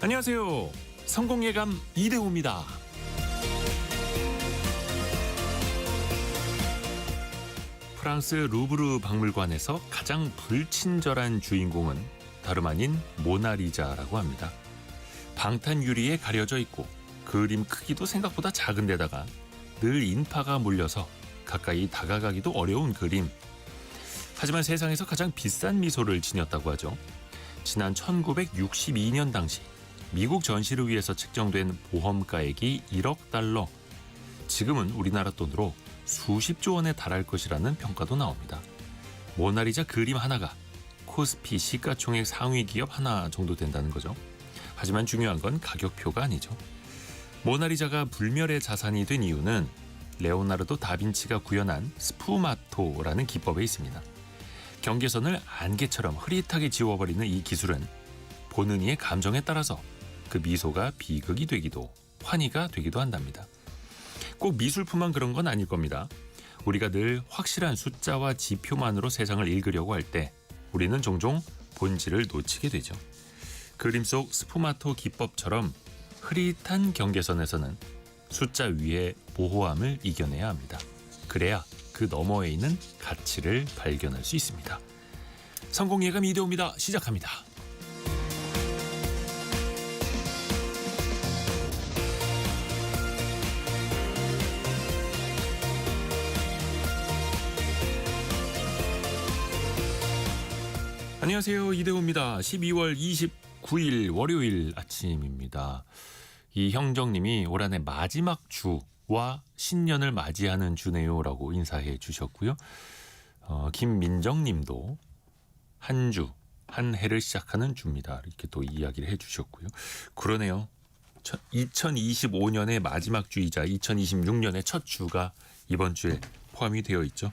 안녕하세요. 성공예감 이대호입니다. 프랑스 루브르 박물관에서 가장 불친절한 주인공은 다름 아닌 모나리자라고 합니다. 방탄 유리에 가려져 있고 그림 크기도 생각보다 작은 데다가 늘 인파가 몰려서 가까이 다가가기도 어려운 그림. 하지만 세상에서 가장 비싼 미소를 지녔다고 하죠. 지난 1962년 당시 미국 전시를 위해서 책정된 보험가액이 1억 달러. 지금은 우리나라 돈으로 수십조 원에 달할 것이라는 평가도 나옵니다. 모나리자 그림 하나가 코스피 시가총액 상위 기업 하나 정도 된다는 거죠. 하지만 중요한 건 가격표가 아니죠. 모나리자가 불멸의 자산이 된 이유는 레오나르도 다빈치가 구현한 스푸마토라는 기법에 있습니다. 경계선을 안개처럼 흐릿하게 지워버리는 이 기술은 보는 이의 감정에 따라서 그 미소가 비극이 되기도 환희가 되기도 한답니다. 꼭 미술품만 그런 건 아닐 겁니다. 우리가 늘 확실한 숫자와 지표만으로 세상을 읽으려고 할 때 우리는 종종 본질을 놓치게 되죠. 그림 속 스푸마토 기법처럼 흐릿한 경계선에서는 숫자 위에 모호함을 이겨내야 합니다. 그래야 그 너머에 있는 가치를 발견할 수 있습니다. 성공예감 이대호입니다. 시작합니다. 안녕하세요. 이대호입니다. 12월 29일 월요일 아침입니다. 이형정님이 올 한해 마지막 주와 신년을 맞이하는 주네요라고 인사해 주셨고요. 김민정님도 한 주, 한 해를 시작하는 주입니다. 이렇게 또 이야기를 해 주셨고요. 그러네요. 2025년의 마지막 주이자 2026년의 첫 주가 이번 주에 포함이 되어 있죠.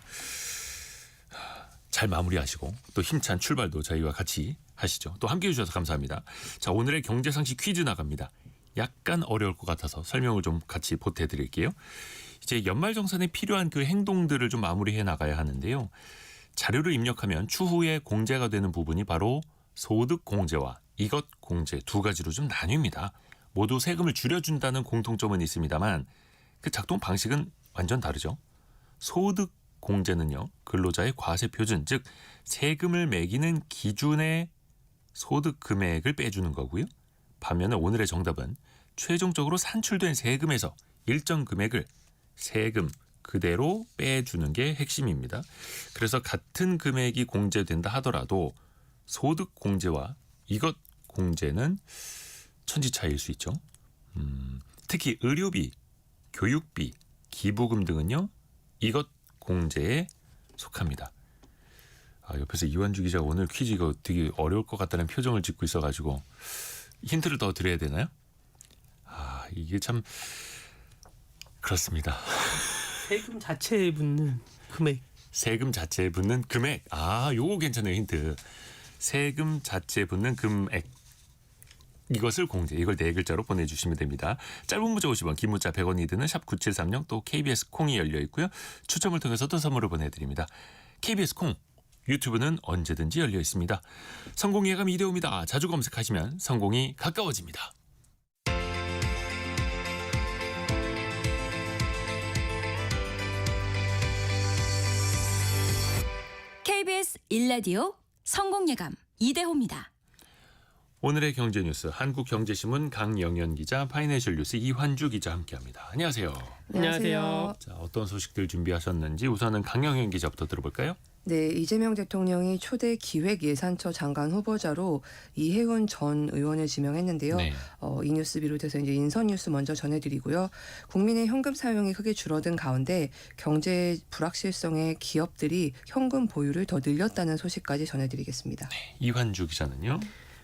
잘 마무리하시고 또 힘찬 출발도 저희와 같이 하시죠. 또 함께해 주셔서 감사합니다. 자, 오늘의 경제상식 퀴즈 나갑니다. 약간 어려울 것 같아서 설명을 좀 같이 보태드릴게요. 이제 연말정산에 필요한 그 행동들을 좀 마무리해 나가야 하는데요. 자료를 입력하면 추후에 공제가 되는 부분이 바로 소득공제와 이것공제 두 가지로 좀 나뉩니다. 모두 세금을 줄여준다는 공통점은 있습니다만 그 작동 방식은 완전 다르죠. 소득공제는요, 근로자의 과세표준, 즉 세금을 매기는 기준의 소득 금액을 빼주는 거고요. 반면에 오늘의 정답은 최종적으로 산출된 세금에서 일정 금액을 세금 그대로 빼주는 게 핵심입니다. 그래서 같은 금액이 공제된다 하더라도 소득 공제와 이것 공제는 천지차이일 수 있죠. 특히 의료비, 교육비, 기부금 등은요, 이것 공제에 속합니다. 옆에서 이완주 기자가 오늘 퀴즈 이거 되게 어려울 것 같다는 표정을 짓고 있어가지고 힌트를 더 드려야 되나요? 이게 참 그렇습니다. 세금 자체에 붙는 금액. 세금 자체에 붙는 금액. 요거 괜찮아요, 힌트. 세금 자체에 붙는 금액. 이것을 공제. 이걸 네 글자로 보내주시면 됩니다. 짧은 문자 50원, 긴 문자 100원이 드는 샵 9730, 또 KBS 콩이 열려 있고요. 추첨을 통해서도 선물을 보내드립니다. KBS 콩, 유튜브는 언제든지 열려 있습니다. 성공예감 이대호입니다. 자주 검색하시면 성공이 가까워집니다. KBS 1라디오 성공예감 이대호입니다. 오늘의 경제뉴스 한국경제신문 강영현 기자, 파이낸셜 뉴스 이환주 기자 함께합니다. 안녕하세요. 안녕하세요. 자, 어떤 소식들 준비하셨는지 우선은 강영현 기자부터 들어볼까요? 네, 이재명 대통령이 초대 기획예산처 장관 후보자로 이해훈 전 의원을 지명했는데요. 네. 이 뉴스 비롯해서 이제 인선 뉴스 먼저 전해드리고요. 국민의 현금 사용이 크게 줄어든 가운데 경제 불확실성에 기업들이 현금 보유를 더 늘렸다는 소식까지 전해드리겠습니다. 이환주 기자는요?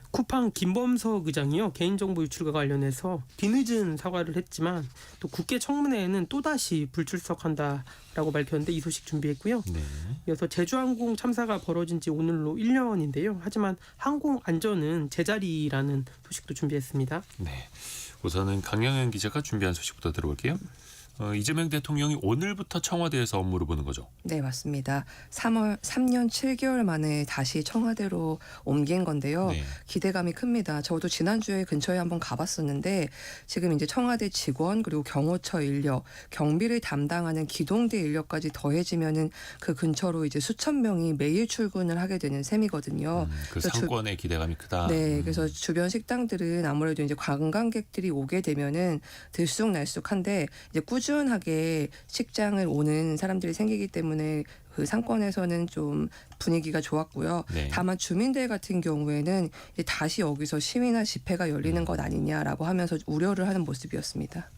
쿠팡 김범석 의장이요, 개인정보 유출과 관련해서 뒤늦은 사과를 했지만 또 국회 청문회에는 또다시 불출석한다라고 밝혔는데 이 소식 준비했고요. 네. 이어서 제주항공 참사가 벌어진 지 오늘로 1년인데요. 하지만 항공 안전은 제자리라는 소식도 준비했습니다. 네. 우선은 강영현 기자가 준비한 소식부터 들어볼게요. 이재명 대통령이 오늘부터 청와대에서 업무를 보는 거죠. 네, 맞습니다. 3년 7개월 만에 다시 청와대로 옮긴 건데요. 네. 기대감이 큽니다. 저도 지난주에 근처에 한번 가봤었는데 지금 이제 청와대 직원 그리고 경호처 인력, 경비를 담당하는 기동대 인력까지 더해지면은 그 근처로 이제 수천 명이 매일 출근을 하게 되는 셈이거든요. 그 그래서 상권의 기대감이 크다. 네, 그래서 주변 식당들은 아무래도 이제 관광객들이 오게 되면은 들쑥날쑥한데 이제 꾸준하게 식장을 오는 사람들이 생기기 때문에 그 상권에서는 좀 분위기가 좋았고요. 네. 다만 주민들 같은 경우에는 이제 다시 여기서 시위나 집회가 열리는 것 아니냐라고 하면서 우려를 하는 모습이었습니다.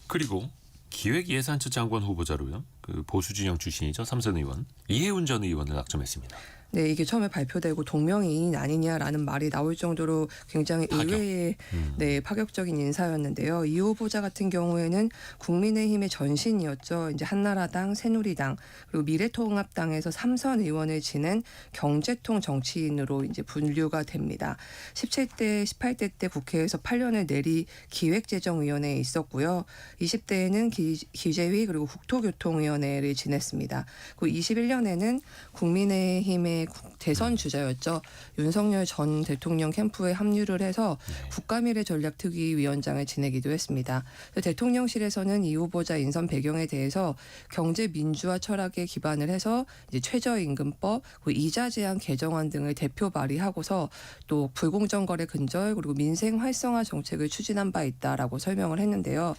그리고 기획예산처 장관 후보자로요. 그 보수 진영 출신이죠. 삼선 의원 이해운 전 의원을 낙점했습니다. 네, 이게 처음에 발표되고 동명이인 아니냐라는 말이 나올 정도로 굉장히 파격. 의외의 네, 파격적인 인사였는데요. 이 후보자 같은 경우에는 국민의힘의 전신이었죠. 이제 한나라당, 새누리당 그리고 미래통합당에서 3선 의원을 지낸 경제통 정치인으로 이제 분류가 됩니다. 17대, 18대 때 국회에서 8년을 내리 기획재정위원회에 있었고요. 20대에는 기재위 그리고 국토교통위원회를 지냈습니다. 그리고 21년에는 국민의힘의 대선 주자였죠. 윤석열 전 대통령 캠프에 합류를 해서 국가미래전략특위위원장을 지내기도 했습니다. 대통령실에서는 이 후보자 인선 배경에 대해서 경제 민주화 철학에 기반을 해서 이제 최저임금법, 이자 제한 개정안 등을 대표 발의하고서 또 불공정 거래 근절 그리고 민생 활성화 정책을 추진한 바 있다라고 설명을 했는데요.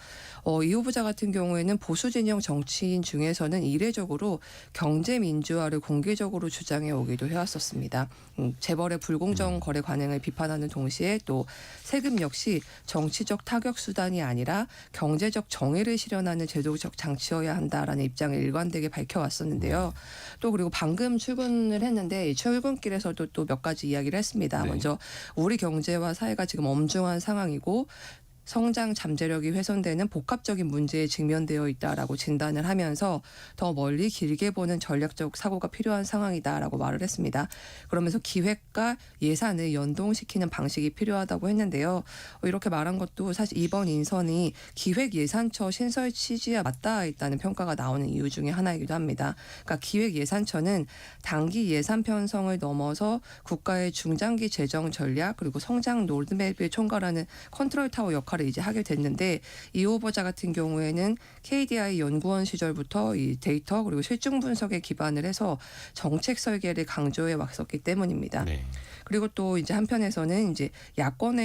이 후보자 같은 경우에는 보수 진영 정치인 중에서는 이례적으로 경제 민주화를 공개적으로 주장해 오기도 해왔었습니다. 재벌의 불공정 거래 관행을 비판하는 동시에 또 세금 역시 정치적 타격 수단이 아니라 경제적 정의를 실현하는 제도적 장치여야 한다라는 입장을 일관되게 밝혀왔었는데요. 또 그리고 방금 출근을 했는데 이 출근길에서도 또 몇 가지 이야기를 했습니다. 네. 먼저 우리 경제와 사회가 지금 엄중한 상황이고 성장 잠재력이 훼손되는 복합적인 문제에 직면되어 있다라고 진단을 하면서 더 멀리 길게 보는 전략적 사고가 필요한 상황이다라고 말을 했습니다. 그러면서 기획과 예산을 연동시키는 방식이 필요하다고 했는데요. 이렇게 말한 것도 사실 이번 인선이 기획예산처 신설 취지와 맞닿아 있다는 평가가 나오는 이유 중에 하나이기도 합니다. 그러니까 기획예산처는 단기 예산 편성을 넘어서 국가의 중장기 재정 전략 그리고 성장 로드맵을 총괄하는 컨트롤 타워 역할을 이제 하게 됐는데 이 후보자 같은 경우에는 KDI 연구원 시절부터 이 데이터 그리고 실증 분석에 기반을 해서 정책 설계를 강조해 왔었기 때문입니다. 네. 그리고 또 이제 한편에서는 이제 야권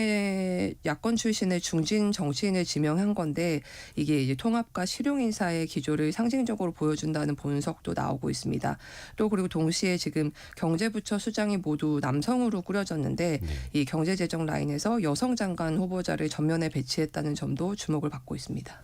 출신의 중진 정치인을 지명한 건데 이게 이제 통합과 실용 인사의 기조를 상징적으로 보여준다는 분석도 나오고 있습니다. 또 그리고 동시에 지금 경제부처 수장이 모두 남성으로 꾸려졌는데 네. 이 경제재정 라인에서 여성 장관 후보자를 전면에 배치했다는 점도 주목을 받고 있습니다.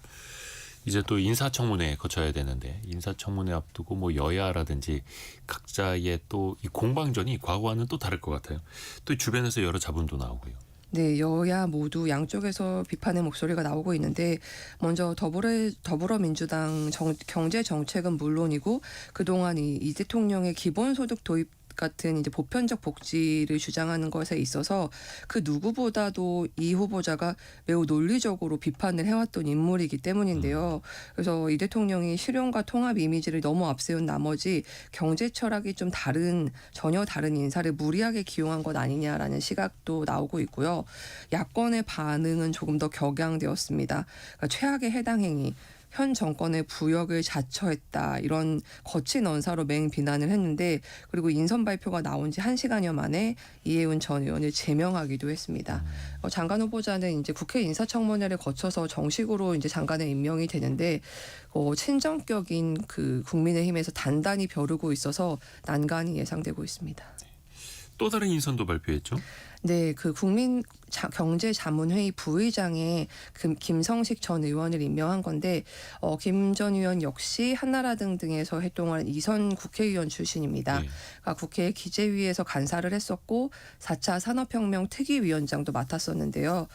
이제 또 인사청문회 거쳐야 되는데 인사청문회 앞두고 뭐 여야라든지 각자의 또 이 공방전이 과거와는 또 다를 것 같아요. 또 주변에서 여러 자문도 나오고요. 네, 여야 모두 양쪽에서 비판의 목소리가 나오고 있는데 먼저 더불어민주당 경제 정책은 물론이고 그동안 이 대통령의 기본소득 도입 같은 이제 보편적 복지를 주장하는 것에 있어서 그 누구보다도 이 후보자가 매우 논리적으로 비판을 해왔던 인물이기 때문인데요. 그래서 이 대통령이 실용과 통합 이미지를 너무 앞세운 나머지 경제 철학이 좀 전혀 다른 인사를 무리하게 기용한 것 아니냐라는 시각도 나오고 있고요. 야권의 반응은 조금 더 격양되었습니다. 그러니까 최악의 해당 행위. 현 정권의 부역을 자처했다 이런 거친 언사로 맹비난을 했는데 그리고 인선 발표가 나온 지 1시간여 만에 이해운 전 의원을 제명하기도 했습니다. 장관 후보자는 이제 국회 인사청문회를 거쳐서 정식으로 이제 장관에 임명이 되는데 친정격인 그 국민의힘에서 단단히 벼르고 있어서 난관이 예상되고 있습니다. 또 다른 인선도 발표했죠. 네, 그 경제자문회의 부의장에 김성식 전 의원을 임명한 건데 김 전 의원 역시 한나라당 등에서 활동한 이선 국회의원 출신입니다. 네. 그러니까 국회 기재위에서 간사를 했었고 4차 산업혁명 특위위원장도 맡았었는데요.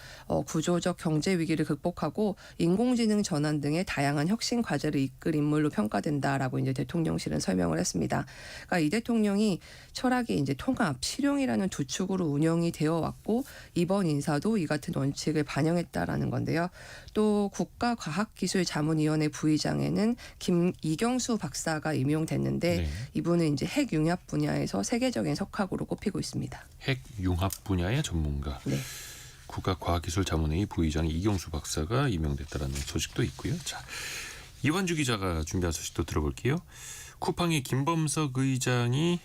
구조적 경제 위기를 극복하고 인공지능 전환 등의 다양한 혁신 과제를 이끌 인물로 평가된다라고 이제 대통령실은 설명을 했습니다. 그러니까 이 대통령이 철학이 이제 통합, 실용이라는 두 축으로 운영이 되어 왔고 이번 인사도 이 같은 원칙을 반영했다라는 건데요. 또 국가과학기술자문위원회 부의장에는 이경수 박사가 임용됐는데 네. 이분은 이제 핵융합 분야에서 세계적인 석학으로 꼽히고 있습니다. 핵융합 분야의 전문가. 네. 국가과학기술자문회의 부의장 이경수 박사가 임명됐다라는 소식도 있고요. 자, 이완주 기자가 준비한 소식도 들어볼게요. 쿠팡의 김범석 의장이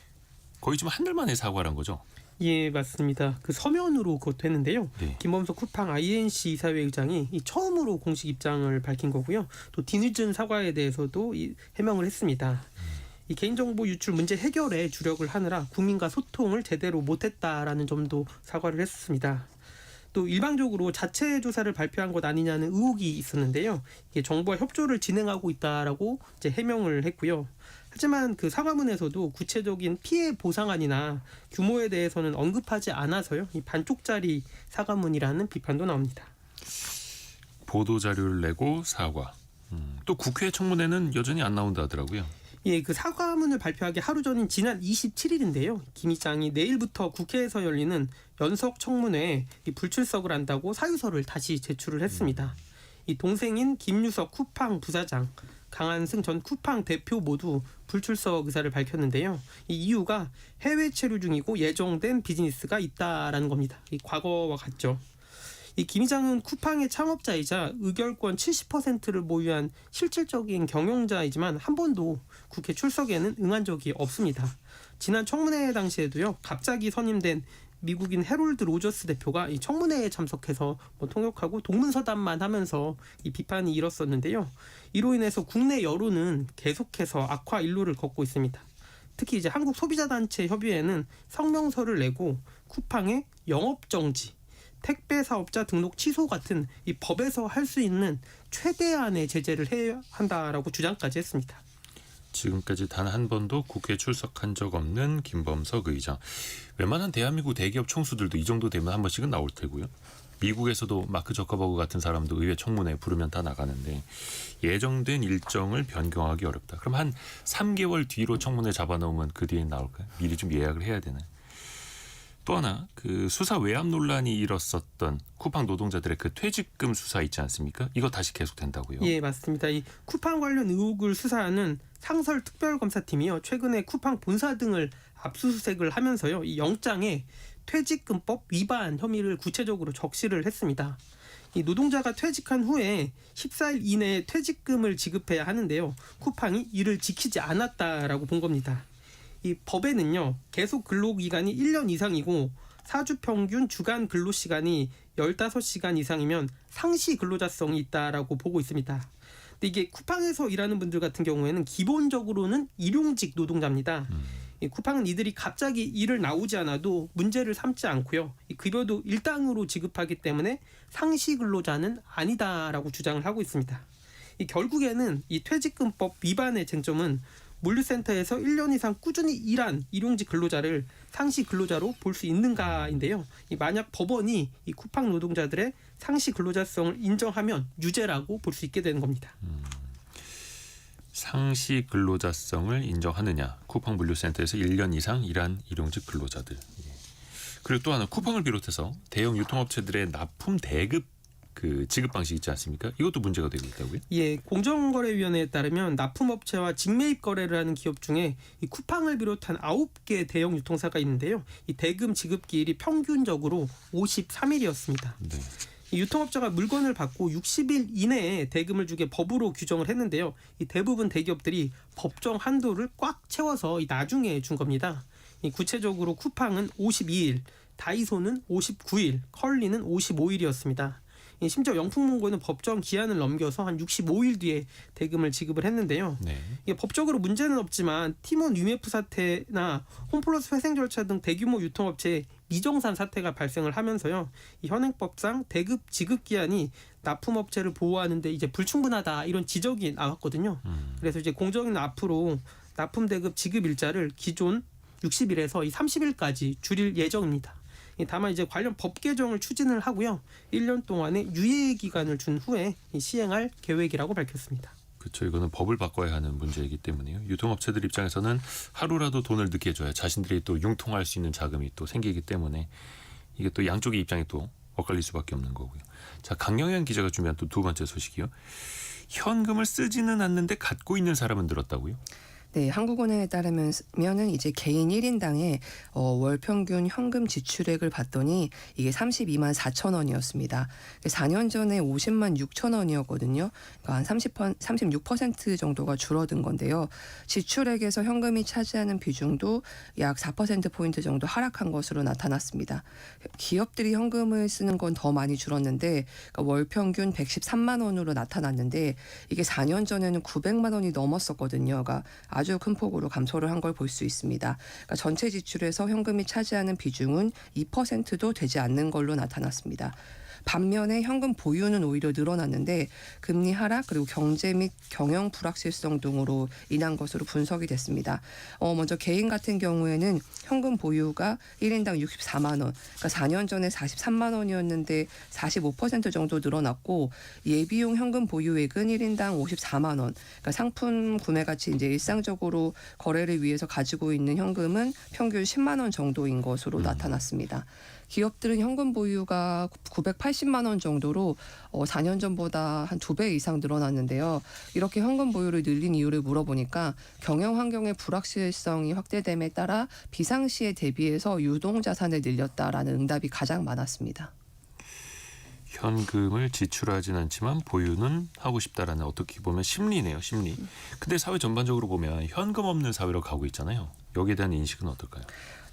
거의 좀 한 달 만에 사과를 한 거죠? 예, 맞습니다. 그 서면으로 그것도 했는데요. 네. 김범석 쿠팡 INC 이사회 의장이 처음으로 공식 입장을 밝힌 거고요. 또 뒤늦은 사과에 대해서도 해명을 했습니다. 이 개인정보 유출 문제 해결에 주력을 하느라 국민과 소통을 제대로 못했다라는 점도 사과를 했습니다. 또 일방적으로 자체 조사를 발표한 것 아니냐는 의혹이 있었는데요. 이게 정부와 협조를 진행하고 있다라고 이제 해명을 했고요. 하지만 그 사과문에서도 구체적인 피해 보상안이나 규모에 대해서는 언급하지 않아서요. 이 반쪽짜리 사과문이라는 비판도 나옵니다. 보도 자료를 내고 사과. 또 국회 청문회는 여전히 안 나온다 하더라고요. 예, 그 사과문을 발표하기 하루 전인 지난 27일인데요. 김 의장이 내일부터 국회에서 열리는 연석 청문회에 불출석을 한다고 사유서를 다시 제출을 했습니다. 이 동생인 김유석 쿠팡 부사장, 강한승 전 쿠팡 대표 모두 불출석 의사를 밝혔는데요. 이 이유가 해외 체류 중이고 예정된 비즈니스가 있다라는 겁니다. 이 과거와 같죠. 이 김 의장은 쿠팡의 창업자이자 의결권 70%를 보유한 실질적인 경영자이지만 한 번도 국회 출석에는 응한 적이 없습니다. 지난 청문회 당시에도요. 갑자기 선임된 미국인 해롤드 로저스 대표가 이 청문회에 참석해서 통역하고 동문서답만 하면서 이 비판이 일었었는데요. 이로 인해서 국내 여론은 계속해서 악화 일로를 걷고 있습니다. 특히 이제 한국소비자단체 협의회는 성명서를 내고 쿠팡의 영업정지, 택배 사업자 등록 취소 같은 이 법에서 할 수 있는 최대한의 제재를 해야 한다라고 주장까지 했습니다. 지금까지 단 한 번도 국회에 출석한 적 없는 김범석 의장. 웬만한 대한민국 대기업 총수들도 이 정도 되면 한 번씩은 나올 테고요. 미국에서도 마크 저커버그 같은 사람도 의회 청문회에 부르면 다 나가는데 예정된 일정을 변경하기 어렵다. 그럼 한 3개월 뒤로 청문회 잡아놓으면 그 뒤에 나올까요? 미리 좀 예약을 해야 되나요? 또 하나 그 수사 외압 논란이 일었었던 쿠팡 노동자들의 그 퇴직금 수사 있지 않습니까? 이거 다시 계속된다고요? 예, 맞습니다. 이 쿠팡 관련 의혹을 수사하는 상설 특별검사팀이요. 최근에 쿠팡 본사 등을 압수수색을 하면서요. 이 영장에 퇴직금법 위반 혐의를 구체적으로 적시를 했습니다. 이 노동자가 퇴직한 후에 14일 이내에 퇴직금을 지급해야 하는데요. 쿠팡이 이를 지키지 않았다라고 본 겁니다. 이 법에는요. 계속 근로기간이 1년 이상이고 사주 평균 주간 근로시간이 15시간 이상이면 상시 근로자성이 있다라고 보고 있습니다. 근데 이게 쿠팡에서 일하는 분들 같은 경우에는 기본적으로는 일용직 노동자입니다. 이 쿠팡은 이들이 갑자기 일을 나오지 않아도 문제를 삼지 않고요. 이 급여도 일당으로 지급하기 때문에 상시 근로자는 아니다라고 주장을 하고 있습니다. 이 결국에는 이 퇴직금법 위반의 쟁점은 물류센터에서 1년 이상 꾸준히 일한 일용직 근로자를 상시 근로자로 볼 수 있는가인데요. 만약 법원이 이 쿠팡 노동자들의 상시 근로자성을 인정하면 유죄라고 볼 수 있게 되는 겁니다. 상시 근로자성을 인정하느냐. 쿠팡 물류센터에서 1년 이상 일한 일용직 근로자들. 그리고 또 하나 쿠팡을 비롯해서 대형 유통업체들의 납품 대급 그 지급 방식 있지 않습니까? 이것도 문제가 되고 있다고요? 예, 공정거래위원회에 따르면 납품업체와 직매입 거래를 하는 기업 중에 이 쿠팡을 비롯한 9개 대형 유통사가 있는데요. 이 대금 지급 기일이 평균적으로 53일이었습니다. 네. 이 유통업자가 물건을 받고 60일 이내에 대금을 주게 법으로 규정을 했는데요. 이 대부분 대기업들이 법정 한도를 꽉 채워서 이 나중에 준 겁니다. 이 구체적으로 쿠팡은 52일, 다이소는 59일, 컬리는 55일이었습니다. 심지어 영풍문고는 법정 기한을 넘겨서 한 65일 뒤에 대금을 지급을 했는데요. 네. 이게 법적으로 문제는 없지만 티몬 UMF 사태나 홈플러스 회생 절차 등 대규모 유통업체에 미정산 사태가 발생을 하면서요. 이 현행법상 대급 지급 기한이 납품업체를 보호하는 데 이제 불충분하다 이런 지적이 나왔거든요. 그래서 이제 공정위는 앞으로 납품 대급 지급 일자를 기존 60일에서 이 30일까지 줄일 예정입니다. 다만 이제 관련 법 개정을 추진을 하고요. 1년 동안의 유예 기간을 준 후에 시행할 계획이라고 밝혔습니다. 그렇죠. 이거는 법을 바꿔야 하는 문제이기 때문에요. 유통업체들 입장에서는 하루라도 돈을 늦게 줘야 자신들이 또 융통할 수 있는 자금이 또 생기기 때문에 이게 또 양쪽의 입장이 또 엇갈릴 수밖에 없는 거고요. 자, 강영현 기자가 준비한 또 두 번째 소식이요. 현금을 쓰지는 않는데 갖고 있는 사람은 늘었다고요? 네, 한국은행에 따르면은 이제 개인 1인당의 월 평균 현금 지출액을 봤더니 이게 32만 4천 원이었습니다. 4년 전에 50만 6천 원이었거든요. 그러니까 한 36% 정도가 줄어든 건데요. 지출액에서 현금이 차지하는 비중도 약 4%포인트 정도 하락한 것으로 나타났습니다. 기업들이 현금을 쓰는 건 더 많이 줄었는데 그러니까 월 평균 113만 원으로 나타났는데 이게 4년 전에는 900만 원이 넘었었거든요. 그러니까 아주 큰 폭으로 감소를 한 걸 볼 수 있습니다. 그러니까 전체 지출에서 현금이 차지하는 비중은 2%도 되지 않는 걸로 나타났습니다. 반면에 현금 보유는 오히려 늘어났는데 금리 하락 그리고 경제 및 경영 불확실성 등으로 인한 것으로 분석이 됐습니다. 먼저 개인 같은 경우에는 현금 보유가 1인당 64만 원, 그러니까 4년 전에 43만 원이었는데 45% 정도 늘어났고 예비용 현금 보유액은 1인당 54만 원, 그러니까 상품 구매 가치 이제 일상적으로 거래를 위해서 가지고 있는 현금은 평균 10만 원 정도인 것으로 나타났습니다. 기업들은 현금 보유가 980만 원 정도로 4년 전보다 한 2배 이상 늘어났는데요. 이렇게 현금 보유를 늘린 이유를 물어보니까 경영 환경의 불확실성이 확대됨에 따라 비상시에 대비해서 유동 자산을 늘렸다라는 응답이 가장 많았습니다. 현금을 지출하진 않지만 보유는 하고 싶다라는 어떻게 보면 심리네요, 심리. 근데 사회 전반적으로 보면 현금 없는 사회로 가고 있잖아요. 여기에 대한 인식은 어떨까요?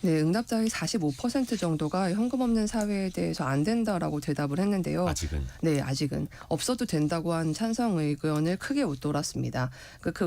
네, 응답자의 45% 정도가 현금 없는 사회에 대해서 안 된다라고 대답을 했는데요. 아직은. 네, 아직은 없어도 된다고 한 찬성 의견을 크게 웃돌았습니다.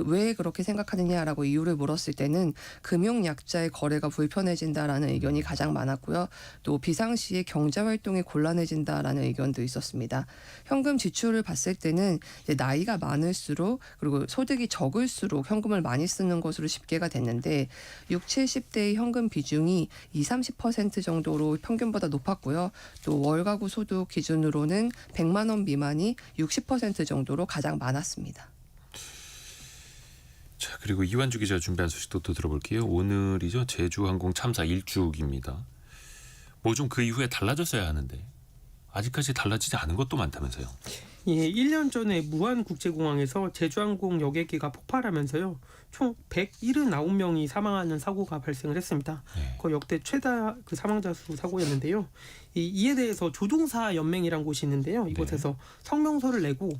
왜 그렇게 생각하느냐라고 이유를 물었을 때는 금융 약자의 거래가 불편해진다라는 의견이 가장 많았고요. 또 비상시에 경제 활동이 곤란해진다라는 의견도 있었습니다. 현금 지출을 봤을 때는 이제 나이가 많을수록 그리고 소득이 적을수록 현금을 많이 쓰는 것으로 집계가 됐는데 60, 70대의 현금 비중이 20-30% 정도로 평균보다 높았고요. 또 월가구 소득 기준으로는 100만 원 미만이 60% 정도로 가장 많았습니다. 자, 그리고 이완주 기자가 준비한 소식도 또 들어볼게요. 오늘이죠. 제주항공 참사 일주기입니다. 뭐 좀 그 이후에 달라졌어야 하는데 아직까지 달라지지 않은 것도 많다면서요. 예, 1년 전에 무안국제공항에서 제주항공 여객기가 폭발하면서요. 총 179명이 사망하는 사고가 발생을 했습니다. 네. 거의 역대 최다 그 사망자 수 사고였는데요. 이에 대해서 조종사 연맹이란 곳이 있는데요. 이곳에서 성명서를 내고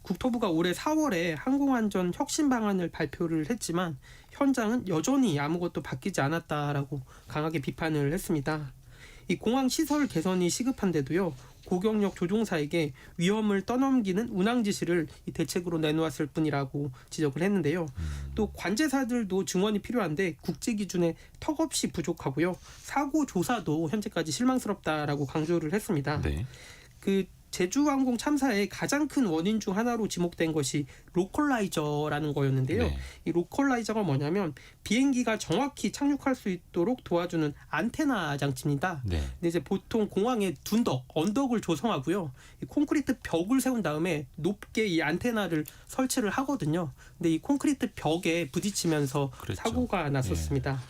국토부가 올해 4월에 항공안전 혁신 방안을 발표를 했지만 현장은 여전히 아무것도 바뀌지 않았다라고 강하게 비판을 했습니다. 이 공항 시설 개선이 시급한데도요. 고경력 조종사에게 위험을 떠넘기는 운항 지시를 이 대책으로 내놓았을 뿐이라고 지적을 했는데요. 또 관제사들도 증언이 필요한데 국제 기준에 턱없이 부족하고요. 사고 조사도 현재까지 실망스럽다라고 강조를 했습니다. 네. 그 제주항공 참사의 가장 큰 원인 중 하나로 지목된 것이 로컬라이저라는 거였는데요. 네. 이 로컬라이저가 뭐냐면 비행기가 정확히 착륙할 수 있도록 도와주는 안테나 장치입니다. 네. 근데 이제 보통 공항에 언덕을 조성하고요. 이 콘크리트 벽을 세운 다음에 높게 이 안테나를 설치를 하거든요. 근데 이 콘크리트 벽에 부딪히면서 그랬죠. 사고가 났었습니다.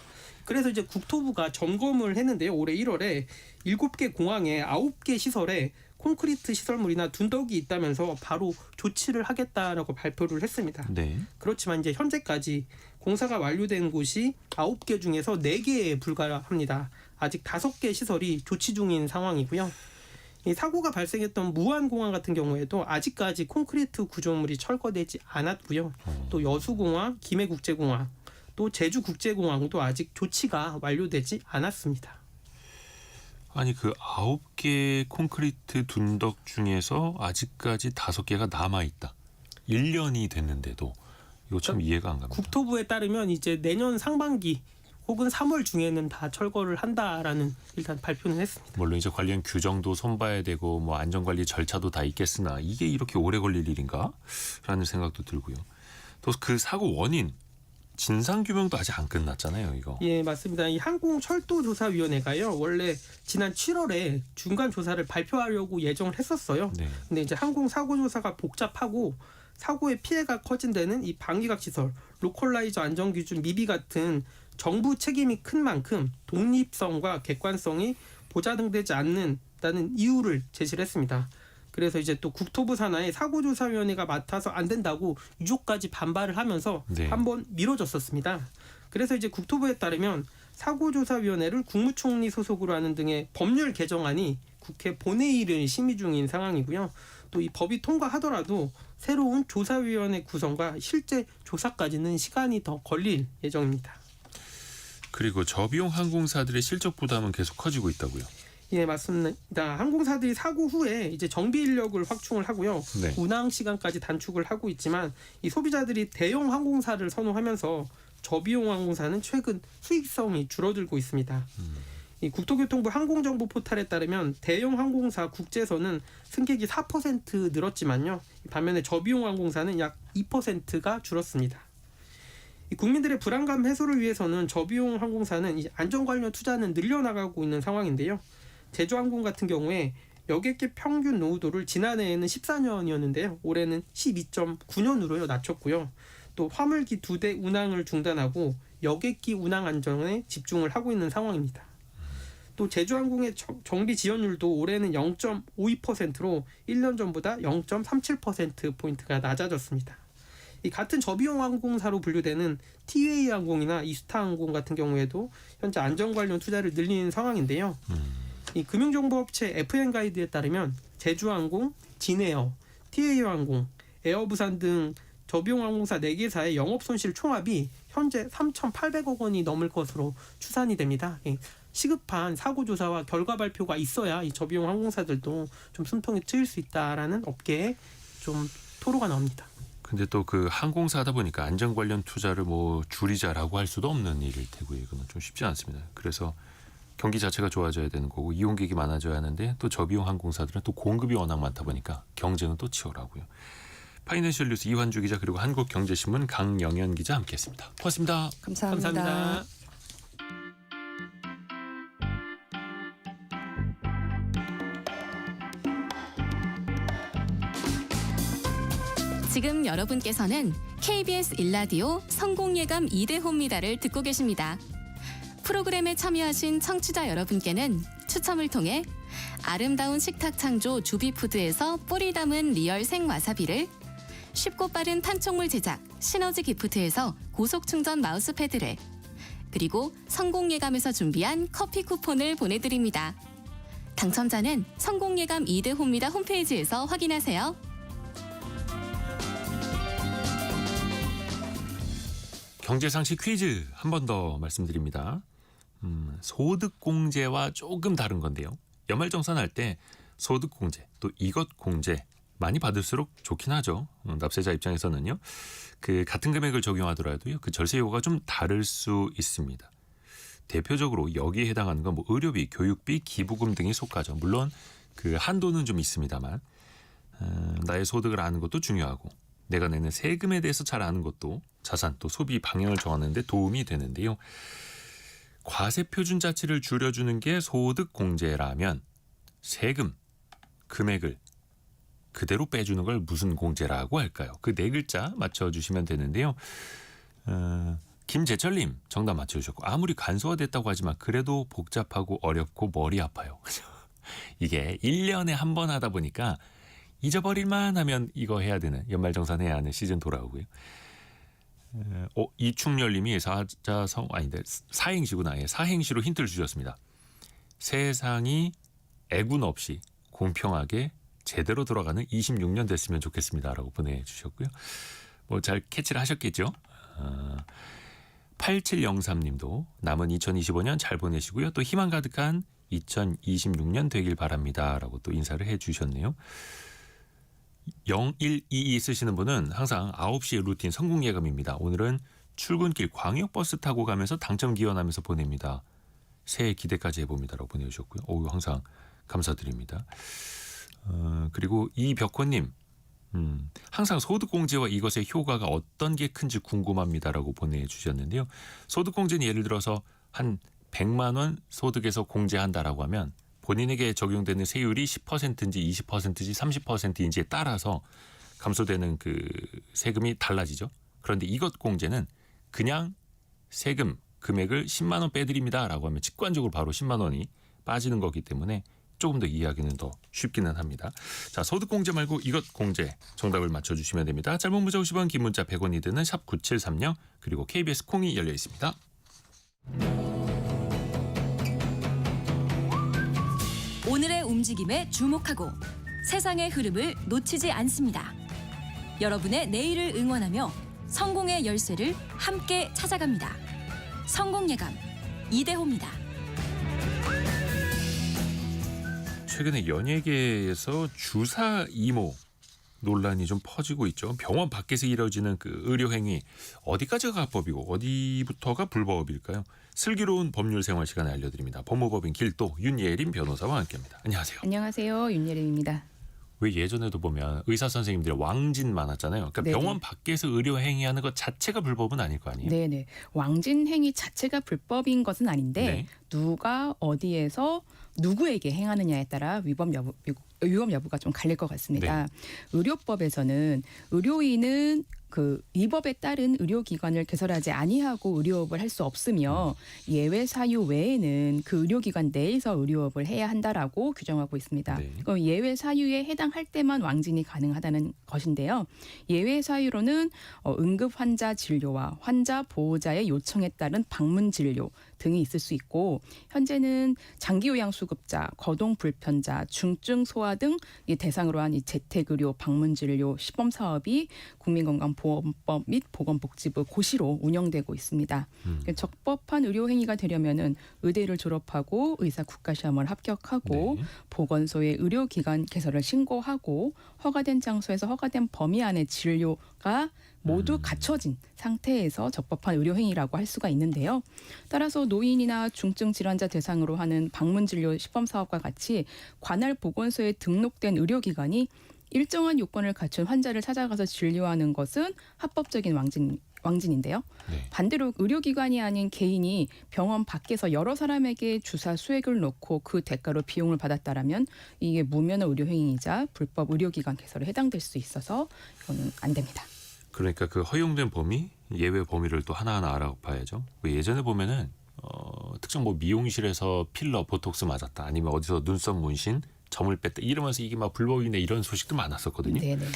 그래서 이제 국토부가 점검을 했는데요. 올해 1월에 7개 공항에 9개 시설에 콘크리트 시설물이나 둔덕이 있다면서 바로 조치를 하겠다라고 발표를 했습니다. 네. 그렇지만 이제 현재까지 공사가 완료된 곳이 9개 중에서 4개에 불과합니다. 아직 5개 시설이 조치 중인 상황이고요. 이 사고가 발생했던 무안공항 같은 경우에도 아직까지 콘크리트 구조물이 철거되지 않았고요. 또 여수공항, 김해국제공항, 또 제주국제공항도 아직 조치가 완료되지 않았습니다. 아니 그 9개 콘크리트 둔덕 중에서 아직까지 5개가 남아있다. 1년이 됐는데도 이거 참 이해가 안 갑니다. 국토부에 따르면 이제 내년 상반기 혹은 3월 중에는 다 철거를 한다라는 일단 발표는 했습니다. 물론 이제 관련 규정도 손봐야 되고 뭐 안전관리 절차도 다 있겠으나 이게 이렇게 오래 걸릴 일인가? 라는 생각도 들고요. 또 그 사고 원인 진상규명도 아직 안 끝났잖아요, 이거. 예, 맞습니다. 이 항공철도조사위원회가요, 원래 지난 7월에 중간 조사를 발표하려고 예정을 했었어요. 네. 근데 이제 항공사고조사가 복잡하고 사고의 피해가 커진 데는 이 방위각 시설, 로컬라이저 안전기준 미비 같은 정부 책임이 큰 만큼 독립성과 객관성이 보장되지 않는다는 이유를 제시를 했습니다. 그래서 이제 또 국토부 산하의 사고조사위원회가 맡아서 안 된다고 유족까지 반발을 하면서 네. 한번 미뤄졌었습니다. 그래서 이제 국토부에 따르면 사고조사위원회를 국무총리 소속으로 하는 등의 법률 개정안이 국회 본회의를 심의 중인 상황이고요. 또 이 법이 통과하더라도 새로운 조사위원회 구성과 실제 조사까지는 시간이 더 걸릴 예정입니다. 그리고 저비용 항공사들의 실적 부담은 계속 커지고 있다고요. 예, 맞습니다. 항공사들이 사고 후에 이제 정비 인력을 확충을 하고요. 네. 운항 시간까지 단축을 하고 있지만 이 소비자들이 대형 항공사를 선호하면서 저비용 항공사는 최근 수익성이 줄어들고 있습니다. 이 국토교통부 항공정보 포탈에 따르면 대형 항공사 국제선은 승객이 4% 늘었지만요. 반면에 저비용 항공사는 약 2%가 줄었습니다. 이 국민들의 불안감 해소를 위해서는 저비용 항공사는 이제 안전 관련 투자는 늘려나가고 있는 상황인데요. 제주항공 같은 경우에 여객기 평균 노후도를 지난해에는 14년이었는데요. 올해는 12.9년으로 낮췄고요. 또 화물기 2대 운항을 중단하고 여객기 운항 안전에 집중을 하고 있는 상황입니다. 또 제주항공의 정비 지연율도 올해는 0.52%로 1년 전보다 0.37%포인트가 낮아졌습니다. 이 같은 저비용 항공사로 분류되는 티웨이 항공이나 이스타항공 같은 경우에도 현재 안전 관련 투자를 늘리는 상황인데요. 이 금융정보업체 FN가이드에 따르면 제주항공, 진에어, 티웨이 항공, 에어부산 등 저비용 항공사 4개사의 영업손실 총합이 현재 3,800억 원이 넘을 것으로 추산이 됩니다. 시급한 사고조사와 결과 발표가 있어야 이 저비용 항공사들도 좀 숨통이 트일 수 있다라는 업계에 좀 토로가 나옵니다. 근데 또 그 항공사다 보니까 안전 관련 투자를 뭐 줄이자라고 할 수도 없는 일일 테고요. 이거는 좀 쉽지 않습니다. 그래서 경기 자체가 좋아져야 되는 거고 이용객이 많아져야 하는데 또 저비용 항공사들은 또 공급이 워낙 많다 보니까 경쟁은 또 치열하고요. 파이낸셜 뉴스 이환주 기자 그리고 한국경제신문 강영현 기자 함께했습니다. 고맙습니다. 감사합니다. 감사합니다. 지금 여러분께서는 KBS 일라디오 성공예감 2대호입니다를 듣고 계십니다. 프로그램에 참여하신 청취자 여러분께는 추첨을 통해 아름다운 식탁 창조 주비푸드에서 뿌리 담은 리얼 생와사비를, 쉽고 빠른 판촉물 제작 시너지 기프트에서 고속 충전 마우스패드를, 그리고 성공예감에서 준비한 커피 쿠폰을 보내드립니다. 당첨자는 성공예감 2대호입니다 홈페이지에서 확인하세요. 경제상식 퀴즈 한 번 더 말씀드립니다. 소득공제와 조금 다른 건데요. 연말정산할 때 소득공제 또 이것공제 많이 받을수록 좋긴 하죠. 납세자 입장에서는요. 그 같은 금액을 적용하더라도요. 그 절세 요구가 좀 다를 수 있습니다. 대표적으로 여기에 해당하는 건 뭐 의료비, 교육비, 기부금 등이 속하죠. 물론 그 한도는 좀 있습니다만 나의 소득을 아는 것도 중요하고 내가 내는 세금에 대해서 잘 아는 것도 자산 또 소비 방향을 정하는 데 도움이 되는데요. 과세표준자치를 줄여주는 게 소득공제라면 세금, 금액을 그대로 빼주는 걸 무슨 공제라고 할까요? 그 네 글자 맞춰주시면 되는데요. 김재철님 정답 맞춰주셨고 아무리 간소화됐다고 하지만 그래도 복잡하고 어렵고 머리 아파요. 이게 1년에 한 번 하다 보니까 잊어버릴만 하면 이거 해야 되는 연말정산 해야 하는 시즌 돌아오고요. 이충렬님이 사행시구나. 사행시로 힌트를 주셨습니다. 세상이 애군 없이 공평하게 제대로 돌아가는 26년 됐으면 좋겠습니다라고 보내주셨고요. 뭐 잘 캐치를 하셨겠죠. 8703님도 남은 2025년 잘 보내시고요. 또 희망 가득한 2026년 되길 바랍니다라고 또 인사를 해주셨네요. 0122 쓰시는 분은 항상 9시에 루틴 성공예감입니다. 오늘은 출근길 광역버스 타고 가면서 당첨 기원하면서 보냅니다. 새해 기대까지 해봅니다라고 보내주셨고요. 오유 항상 감사드립니다. 그리고 이벽호님 항상 소득공제와 이것의 효과가 어떤 게 큰지 궁금합니다라고 보내주셨는데요. 소득공제는 예를 들어서 한 100만 원 소득에서 공제한다라고 하면 본인에게 적용되는 세율이 10%인지 20%인지 30%인지에 따라서 감소되는 그 세금이 달라지죠. 그런데 이것 공제는 그냥 세금, 금액을 10만 원 빼드립니다라고 하면 직관적으로 바로 10만 원이 빠지는 거기 때문에 조금 더 이해하기는 더 쉽기는 합니다. 자, 소득공제 말고 이것 공제 정답을 맞춰주시면 됩니다. 짧은 문자 50원, 긴 문자 100원이 드는 샵 9730 그리고 KBS 콩이 열려 있습니다. 오늘의 움직임에 주목하고 세상의 흐름을 놓치지 않습니다. 여러분의 내일을 응원하며 성공의 열쇠를 함께 찾아갑니다. 성공예감 이대호입니다. 최근에 연예계에서 주사 이모 논란이 좀 퍼지고 있죠. 병원 밖에서 이뤄지는 그 의료행위 어디까지가 합법이고 어디부터가 불법일까요? 슬기로운 법률 생활 시간에 알려드립니다. 법무법인 길도 윤예림 변호사와 함께합니다. 안녕하세요. 안녕하세요. 윤예림입니다. 왜 예전에도 보면 의사 선생님들이 왕진 많았잖아요. 그러니까 네네. 병원 밖에서 의료 행위하는 것 자체가 불법은 아닐 거 아니에요. 네네. 왕진 행위 자체가 불법인 것은 아닌데 네. 누가 어디에서 누구에게 행하느냐에 따라 위법 여부가 좀 갈릴 것 같습니다. 네. 의료법에서는 의료인은 그 이 법에 따른 의료기관을 개설하지 아니하고 의료업을 할 수 없으며 예외 사유 외에는 그 의료기관 내에서 의료업을 해야 한다라고 규정하고 있습니다. 네. 그럼 예외 사유에 해당할 때만 왕진이 가능하다는 것인데요. 예외 사유로는 응급 환자 진료와 환자 보호자의 요청에 따른 방문 진료 등이 있을 수 있고 현재는 장기요양수급자, 거동불편자, 중증 소아 등 대상으로 한 이 재택의료, 방문진료, 시범사업이 국민건강보험법 및 보건복지부 고시로 운영되고 있습니다. 적법한 의료행위가 되려면은 의대를 졸업하고 의사 국가시험을 합격하고 네. 보건소에 의료기관 개설을 신고하고 허가된 장소에서 허가된 범위 안에 진료가 모두 갖춰진 상태에서 적법한 의료행위라고 할 수가 있는데요. 따라서 노인이나 중증 질환자 대상으로 하는 방문진료 시범사업과 같이 관할 보건소에 등록된 의료기관이 일정한 요건을 갖춘 환자를 찾아가서 진료하는 것은 합법적인 왕진인데요. 네. 반대로 의료기관이 아닌 개인이 병원 밖에서 여러 사람에게 주사 수액을 놓고 그 대가로 비용을 받았다라면 이게 무면허 의료행위이자 불법 의료기관 개설에 해당될 수 있어서 이거는 안 됩니다. 그러니까 그 허용된 범위, 예외 범위를 또 하나하나 알아봐야죠. 예전에 보면은 특정 뭐 미용실에서 필러, 보톡스 맞았다, 아니면 어디서 눈썹 문신, 점을 뺐다 이러면서 이게 막 불법이네 이런 소식도 많았었거든요. 네네.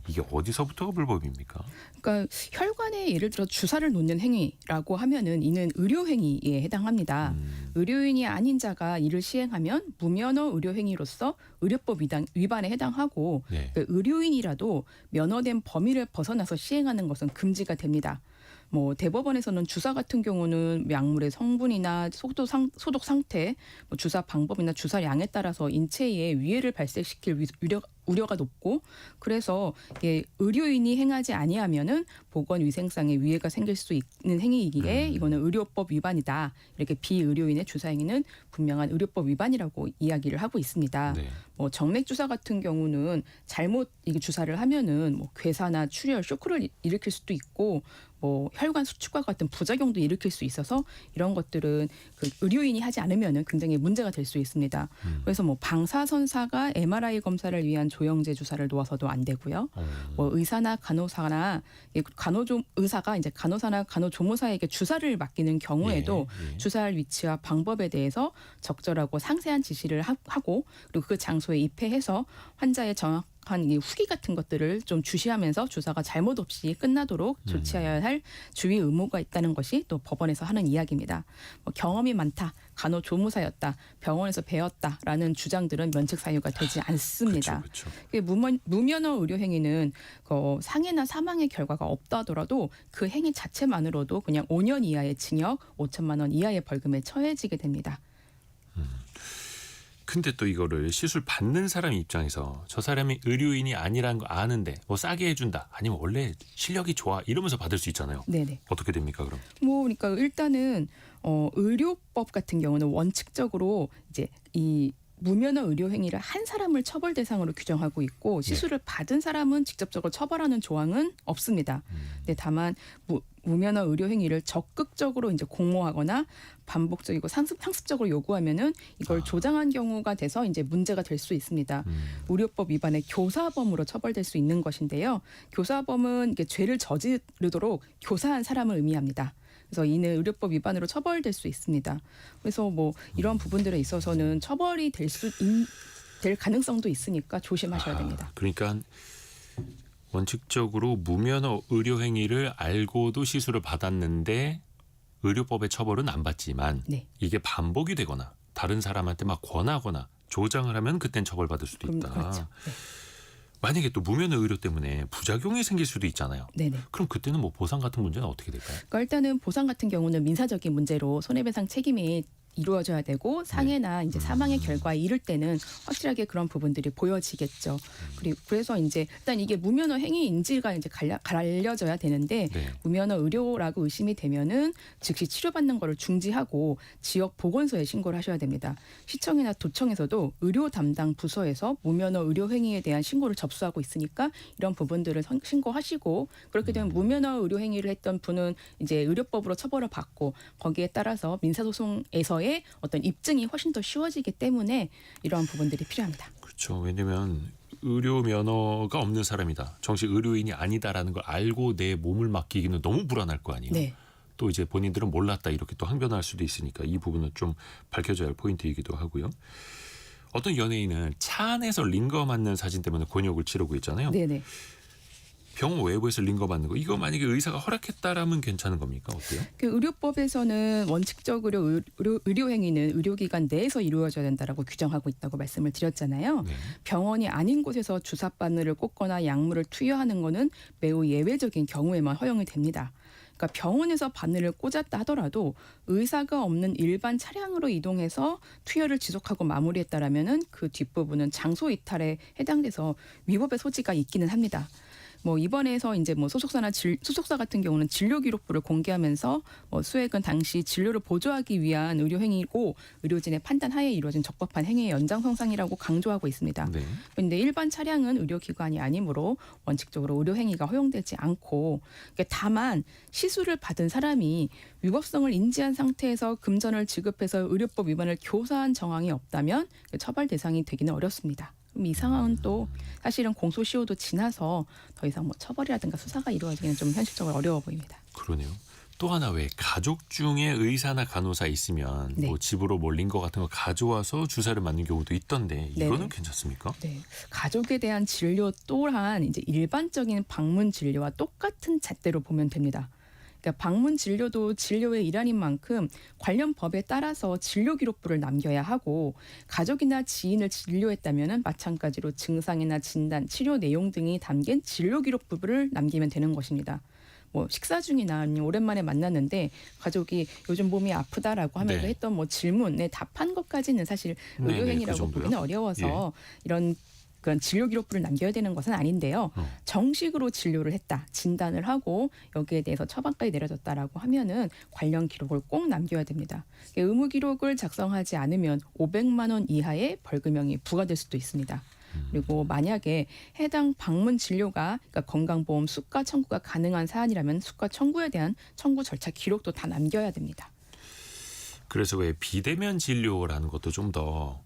이게 어디서부터가 불법입니까? 그러니까 혈관에 예를 들어 주사를 놓는 행위라고 하면은 이는 의료행위에 해당합니다. 의료인이 아닌 자가 이를 시행하면 무면허 의료행위로서 의료법 위반에 해당하고 네. 그 의료인이라도 면허된 범위를 벗어나서 시행하는 것은 금지가 됩니다. 뭐 대법원에서는 주사 같은 경우는 약물의 성분이나 소독 상태, 뭐 주사 방법이나 주사량에 따라서 인체에 위해를 발생시킬 우려가 높고 그래서 이게 의료인이 행하지 아니하면은 보건위생상의 위해가 생길 수 있는 행위이기에 이거는 의료법 위반이다. 이렇게 비의료인의 주사 행위는 분명한 의료법 위반이라고 이야기를 하고 있습니다. 네. 뭐 정맥 주사 같은 경우는 잘못 이게 주사를 하면은 뭐 괴사나 출혈, 쇼크를 일으킬 수도 있고 뭐 혈관 수축과 같은 부작용도 일으킬 수 있어서 이런 것들은 그 의료인이 하지 않으면은 굉장히 문제가 될 수 있습니다. 그래서 뭐 방사선사가 MRI 검사를 위한 조영제 주사를 놓아서도 안 되고요. 뭐 의사나 간호사나 의사가 이제 간호사나 간호조무사에게 주사를 맡기는 경우에도 예. 주사할 위치와 방법에 대해서 적절하고 상세한 지시를 하고 그리고 그 장소에 입회해서 환자의 정확한 이 후기 같은 것들을 좀 주시하면서 주사가 잘못 없이 끝나도록 조치해야 할 주의 의무가 있다는 것이 또 법원에서 하는 이야기입니다. 뭐 경험이 많다, 간호조무사였다, 병원에서 배웠다라는 주장들은 면책 사유가 되지 않습니다. 그렇죠. 무면허 의료행위는 상해나 사망의 결과가 없다 하더라도 그 행위 자체만으로도 그냥 5년 이하의 징역, 5천만 원 이하의 벌금에 처해지게 됩니다. 근데 또 이거를 시술 받는 사람 입장에서 저 사람이 의료인이 아니라는 거 아는데 뭐 싸게 해준다, 아니면 원래 실력이 좋아 이러면서 받을 수 있잖아요. 네네. 어떻게 됩니까 그럼? 그러니까 일단은 의료법 같은 경우는 원칙적으로 이제 이 무면허 의료 행위를 한 사람을 처벌 대상으로 규정하고 있고 시술을 받은 사람은 직접적으로 처벌하는 조항은 없습니다. 근데 다만 무면허 의료 행위를 적극적으로 이제 공모하거나 반복적이고 상습적으로 요구하면은 이걸 조장한 경우가 돼서 이제 문제가 될 수 있습니다. 의료법 위반의 교사범으로 처벌될 수 있는 것인데요. 교사범은 이게 죄를 저지르도록 교사한 사람을 의미합니다. 그래서 이는 의료법 위반으로 처벌될 수 있습니다. 그래서 뭐 이런 부분들에 있어서는 처벌이 될 가능성도 있으니까 조심하셔야 됩니다. 그러니까 원칙적으로 무면허 의료 행위를 알고도 시술을 받았는데 의료법의 처벌은 안 받지만 네. 이게 반복이 되거나 다른 사람한테 막 권하거나 조장을 하면 그땐 처벌받을 수도 있다. 그렇죠. 네. 만약에 또 무면허 의료 때문에 부작용이 생길 수도 있잖아요. 네네. 그럼 그때는 뭐 보상 같은 문제는 어떻게 될까요? 그러니까 일단은 보상 같은 경우는 민사적인 문제로 손해배상 책임이 이루어져야 되고 상해나 이제 사망의 결과에 이를 때는 확실하게 그런 부분들이 보여지겠죠. 그리고 그래서 이제 일단 이게 무면허 행위인지가 이제 갈려져야 되는데 네. 무면허 의료라고 의심이 되면은 즉시 치료받는 거를 중지하고 지역 보건소에 신고를 하셔야 됩니다. 시청이나 도청에서도 의료 담당 부서에서 무면허 의료 행위에 대한 신고를 접수하고 있으니까 이런 부분들을 신고하시고 그렇게 되면 무면허 의료 행위를 했던 분은 이제 의료법으로 처벌을 받고 거기에 따라서 민사소송에서의 어떤 입증이 훨씬 더 쉬워지기 때문에 이러한 부분들이 필요합니다. 그렇죠. 왜냐하면 의료 면허가 없는 사람이다. 정식 의료인이 아니다라는 걸 알고 내 몸을 맡기기는 너무 불안할 거 아니에요. 네. 또 이제 본인들은 몰랐다 이렇게 또 항변할 수도 있으니까 이 부분은 좀 밝혀져야 할 포인트이기도 하고요. 어떤 연예인은 차 안에서 링거 맞는 사진 때문에 곤욕을 치르고 있잖아요. 네네. 병원 외부에서 링거 맞는 거 이거 만약에 의사가 허락했다라면 괜찮은 겁니까? 어때요? 그 의료법에서는 원칙적으로 의료 행위는 의료기관 내에서 이루어져야 된다라고 규정하고 있다고 말씀을 드렸잖아요. 네. 병원이 아닌 곳에서 주사 바늘을 꽂거나 약물을 투여하는 것은 매우 예외적인 경우에만 허용이 됩니다. 그러니까 병원에서 바늘을 꽂았다 하더라도 의사가 없는 일반 차량으로 이동해서 투여를 지속하고 마무리했다라면은 그 뒷부분은 장소 이탈에 해당돼서 위법의 소지가 있기는 합니다. 뭐 입원해서 이제 뭐 소속사 같은 경우는 진료 기록부를 공개하면서 수액은 당시 진료를 보조하기 위한 의료 행위고 의료진의 판단 하에 이루어진 적법한 행위의 연장선상이라고 강조하고 있습니다. 네. 그런데 일반 차량은 의료기관이 아니므로 원칙적으로 의료 행위가 허용되지 않고 그러니까 다만 시술을 받은 사람이 위법성을 인지한 상태에서 금전을 지급해서 의료법 위반을 교사한 정황이 없다면 처벌 대상이 되기는 어렵습니다. 이 상황은 또 사실은 공소시효도 지나서 더 이상 뭐 처벌이라든가 수사가 이루어지기는 좀 현실적으로 어려워 보입니다. 그러네요. 또 하나 왜 가족 중에 의사나 간호사 있으면 네. 뭐 집으로 뭐 링거 같은 거 가져와서 주사를 맞는 경우도 있던데 이거는 네. 괜찮습니까? 네, 가족에 대한 진료 또한 이제 일반적인 방문 진료와 똑같은 잣대로 보면 됩니다. 그러니까 방문 진료도 진료의 일환인 만큼 관련 법에 따라서 진료 기록부를 남겨야 하고 가족이나 지인을 진료했다면 마찬가지로 증상이나 진단, 치료 내용 등이 담긴 진료 기록부를 남기면 되는 것입니다. 뭐 식사 중이나 아니면 오랜만에 만났는데 가족이 요즘 몸이 아프다라고 하면서 네. 했던 뭐 질문에 답한 것까지는 사실 네네, 의료행위라고 그 정도요? 보기는 어려워서 이런 그런 진료 기록부를 남겨야 되는 것은 아닌데요. 정식으로 진료를 했다, 진단을 하고 여기에 대해서 처방까지 내려졌다라고 하면은 관련 기록을 꼭 남겨야 됩니다. 의무 기록을 작성하지 않으면 500만 원 이하의 벌금형이 부과될 수도 있습니다. 그리고 만약에 해당 방문 진료가 그러니까 건강보험 수가 청구가 가능한 사안이라면 수가 청구에 대한 청구 절차 기록도 다 남겨야 됩니다. 그래서 왜 비대면 진료라는 것도 좀 더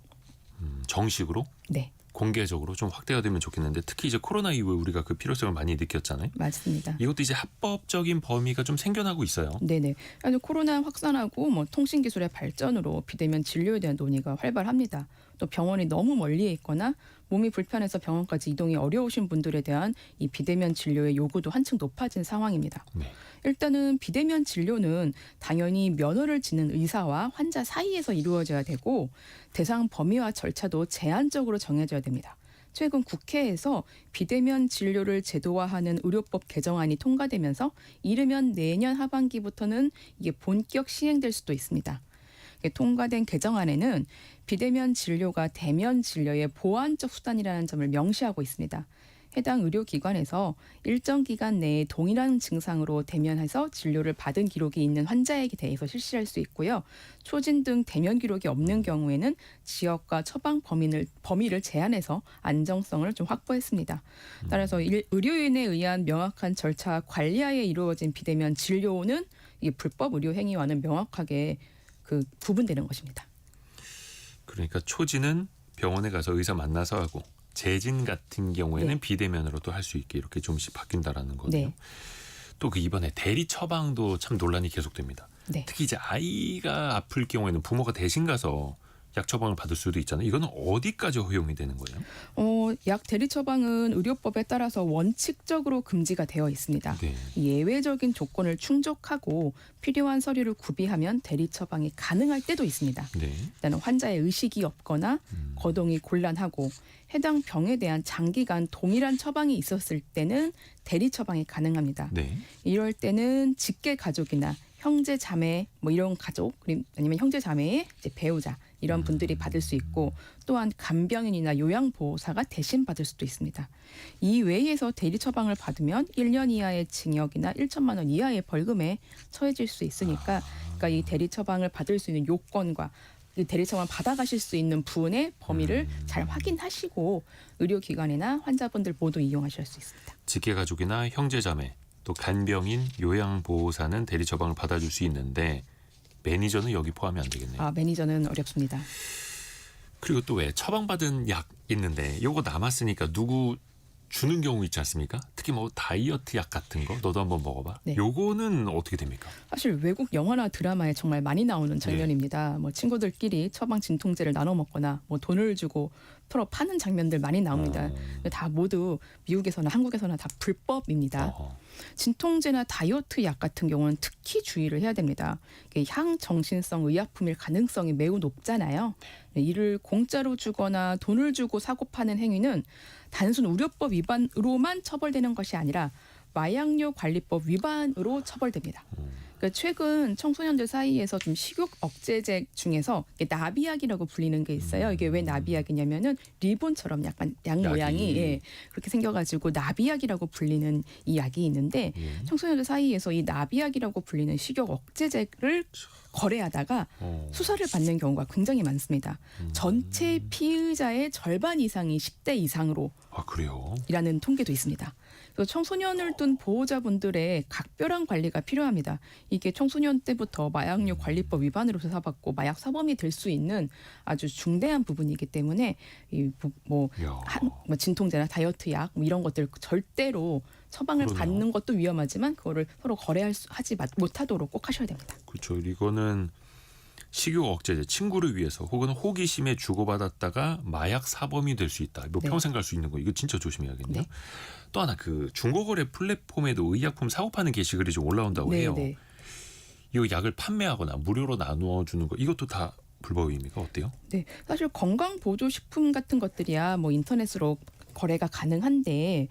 정식으로 네, 공개적으로 좀 확대가 되면 좋겠는데 특히 이제 코로나 이후에 우리가 그 필요성을 많이 느꼈잖아요. 맞습니다. 이것도 이제 합법적인 범위가 좀 생겨나고 있어요. 네네. 아니, 코로나 확산하고 뭐 통신 기술의 발전으로 비대면 진료에 대한 논의가 활발합니다. 또 병원이 너무 멀리에 있거나 몸이 불편해서 병원까지 이동이 어려우신 분들에 대한 이 비대면 진료의 요구도 한층 높아진 상황입니다. 네. 일단은 비대면 진료는 당연히 면허를 지닌 의사와 환자 사이에서 이루어져야 되고 대상 범위와 절차도 제한적으로 정해져야 됩니다. 최근 국회에서 비대면 진료를 제도화하는 의료법 개정안이 통과되면서 이르면 내년 하반기부터는 이게 본격 시행될 수도 있습니다. 통과된 개정안에는 비대면 진료가 대면 진료의 보완적 수단이라는 점을 명시하고 있습니다. 해당 의료기관에서 일정 기간 내에 동일한 증상으로 대면해서 진료를 받은 기록이 있는 환자에게 대해서 실시할 수 있고요. 초진 등 대면 기록이 없는 경우에는 지역과 처방 범위를 제한해서 안정성을 좀 확보했습니다. 따라서 의료인에 의한 명확한 절차와 관리하에 이루어진 비대면 진료는 이 불법 의료 행위와는 명확하게 그 구분되는 것입니다. 그러니까 초진은 병원에 가서 의사 만나서 하고 재진 같은 경우에는 네. 비대면으로도 할 수 있게 이렇게 조금씩 바뀐다라는 거네요. 네. 또 그 이번에 대리 처방도 참 논란이 계속됩니다. 네. 특히 이제 아이가 아플 경우에는 부모가 대신 가서 약 처방을 받을 수도 있잖아요. 이거는 어디까지 허용이 되는 거예요? 약 대리 처방은 의료법에 따라서 원칙적으로 금지가 되어 있습니다. 네. 예외적인 조건을 충족하고 필요한 서류를 구비하면 대리 처방이 가능할 때도 있습니다. 네. 일단은 환자의 의식이 없거나 거동이 곤란하고 해당 병에 대한 장기간 동일한 처방이 있었을 때는 대리 처방이 가능합니다. 네. 이럴 때는 직계 가족이나 형제 자매 뭐 이런 가족 아니면 형제 자매의 이제 배우자 이런 분들이 받을 수 있고 또한 간병인이나 요양보호사가 대신 받을 수도 있습니다. 이 외에서 대리 처방을 받으면 1년 이하의 징역이나 1천만 원 이하의 벌금에 처해질 수 있으니까 그러니까 이 대리 처방을 받을 수 있는 요건과 이 대리 처방 받아가실 수 있는 분의 범위를 잘 확인하시고 의료기관이나 환자분들 모두 이용하실 수 있습니다. 직계가족이나 형제자매 또 간병인, 요양보호사는 대리 처방을 받아줄 수 있는데 매니저는 여기 포함이 안 되겠네요. 매니저는 어렵습니다. 그리고 또 왜 처방받은 약 있는데 요거 남았으니까 누구 주는 경우 있지 않습니까? 특히 뭐 다이어트 약 같은 거 너도 한번 먹어봐. 네. 요거는 어떻게 됩니까? 사실 외국 영화나 드라마에 정말 많이 나오는 장면입니다. 뭐 친구들끼리 처방 진통제를 나눠 먹거나 뭐 돈을 주고 서로 파는 장면들 많이 나옵니다. 근데 다 모두 미국에서나 한국에서나 다 불법입니다. 어허. 진통제나 다이어트 약 같은 경우는 특히 주의를 해야 됩니다. 이게 향정신성 의약품일 가능성이 매우 높잖아요. 이를 공짜로 주거나 돈을 주고 사고 파는 행위는 단순 의료법 위반으로만 처벌되는 것이 아니라 마약류 관리법 위반으로 처벌됩니다. 그러니까 최근 청소년들 사이에서 좀 식욕 억제제 중에서 나비약이라고 불리는 게 있어요. 이게 왜 나비약이냐면은 리본처럼 약간 약 모양이 그렇게 생겨가지고 나비약이라고 불리는 이 약이 있는데 청소년들 사이에서 이 나비약이라고 불리는 식욕 억제제를 거래하다가 수사를 받는 경우가 굉장히 많습니다. 전체 피의자의 절반 이상이 10대 이상으로 그래요? 이라는 통계도 있습니다. 그래서 청소년을 둔 보호자분들의 각별한 관리가 필요합니다. 이게 청소년 때부터 마약류 관리법 위반으로 조사받고 마약 사범이 될 수 있는 아주 중대한 부분이기 때문에 뭐 진통제나 다이어트 약 뭐 이런 것들 절대로 처방을 그러네요. 받는 것도 위험하지만 그거를 서로 거래하지 못하도록 꼭 하셔야 됩니다. 그렇죠. 이거는 식욕 억제제, 친구를 위해서 혹은 호기심에 주고받았다가 마약 사범이 될 수 있다. 뭐 네. 평생 갈 수 있는 거 이거 진짜 조심해야겠네요. 네. 또 하나 그 중고거래 플랫폼에도 의약품 사고 파는 게시글이 좀 올라온다고 해요. 네. 이 약을 판매하거나 무료로 나누어 주는 거 이것도 다 불법입니까? 어때요? 네, 사실 건강보조식품 같은 것들이야 뭐 인터넷으로 거래가 가능한데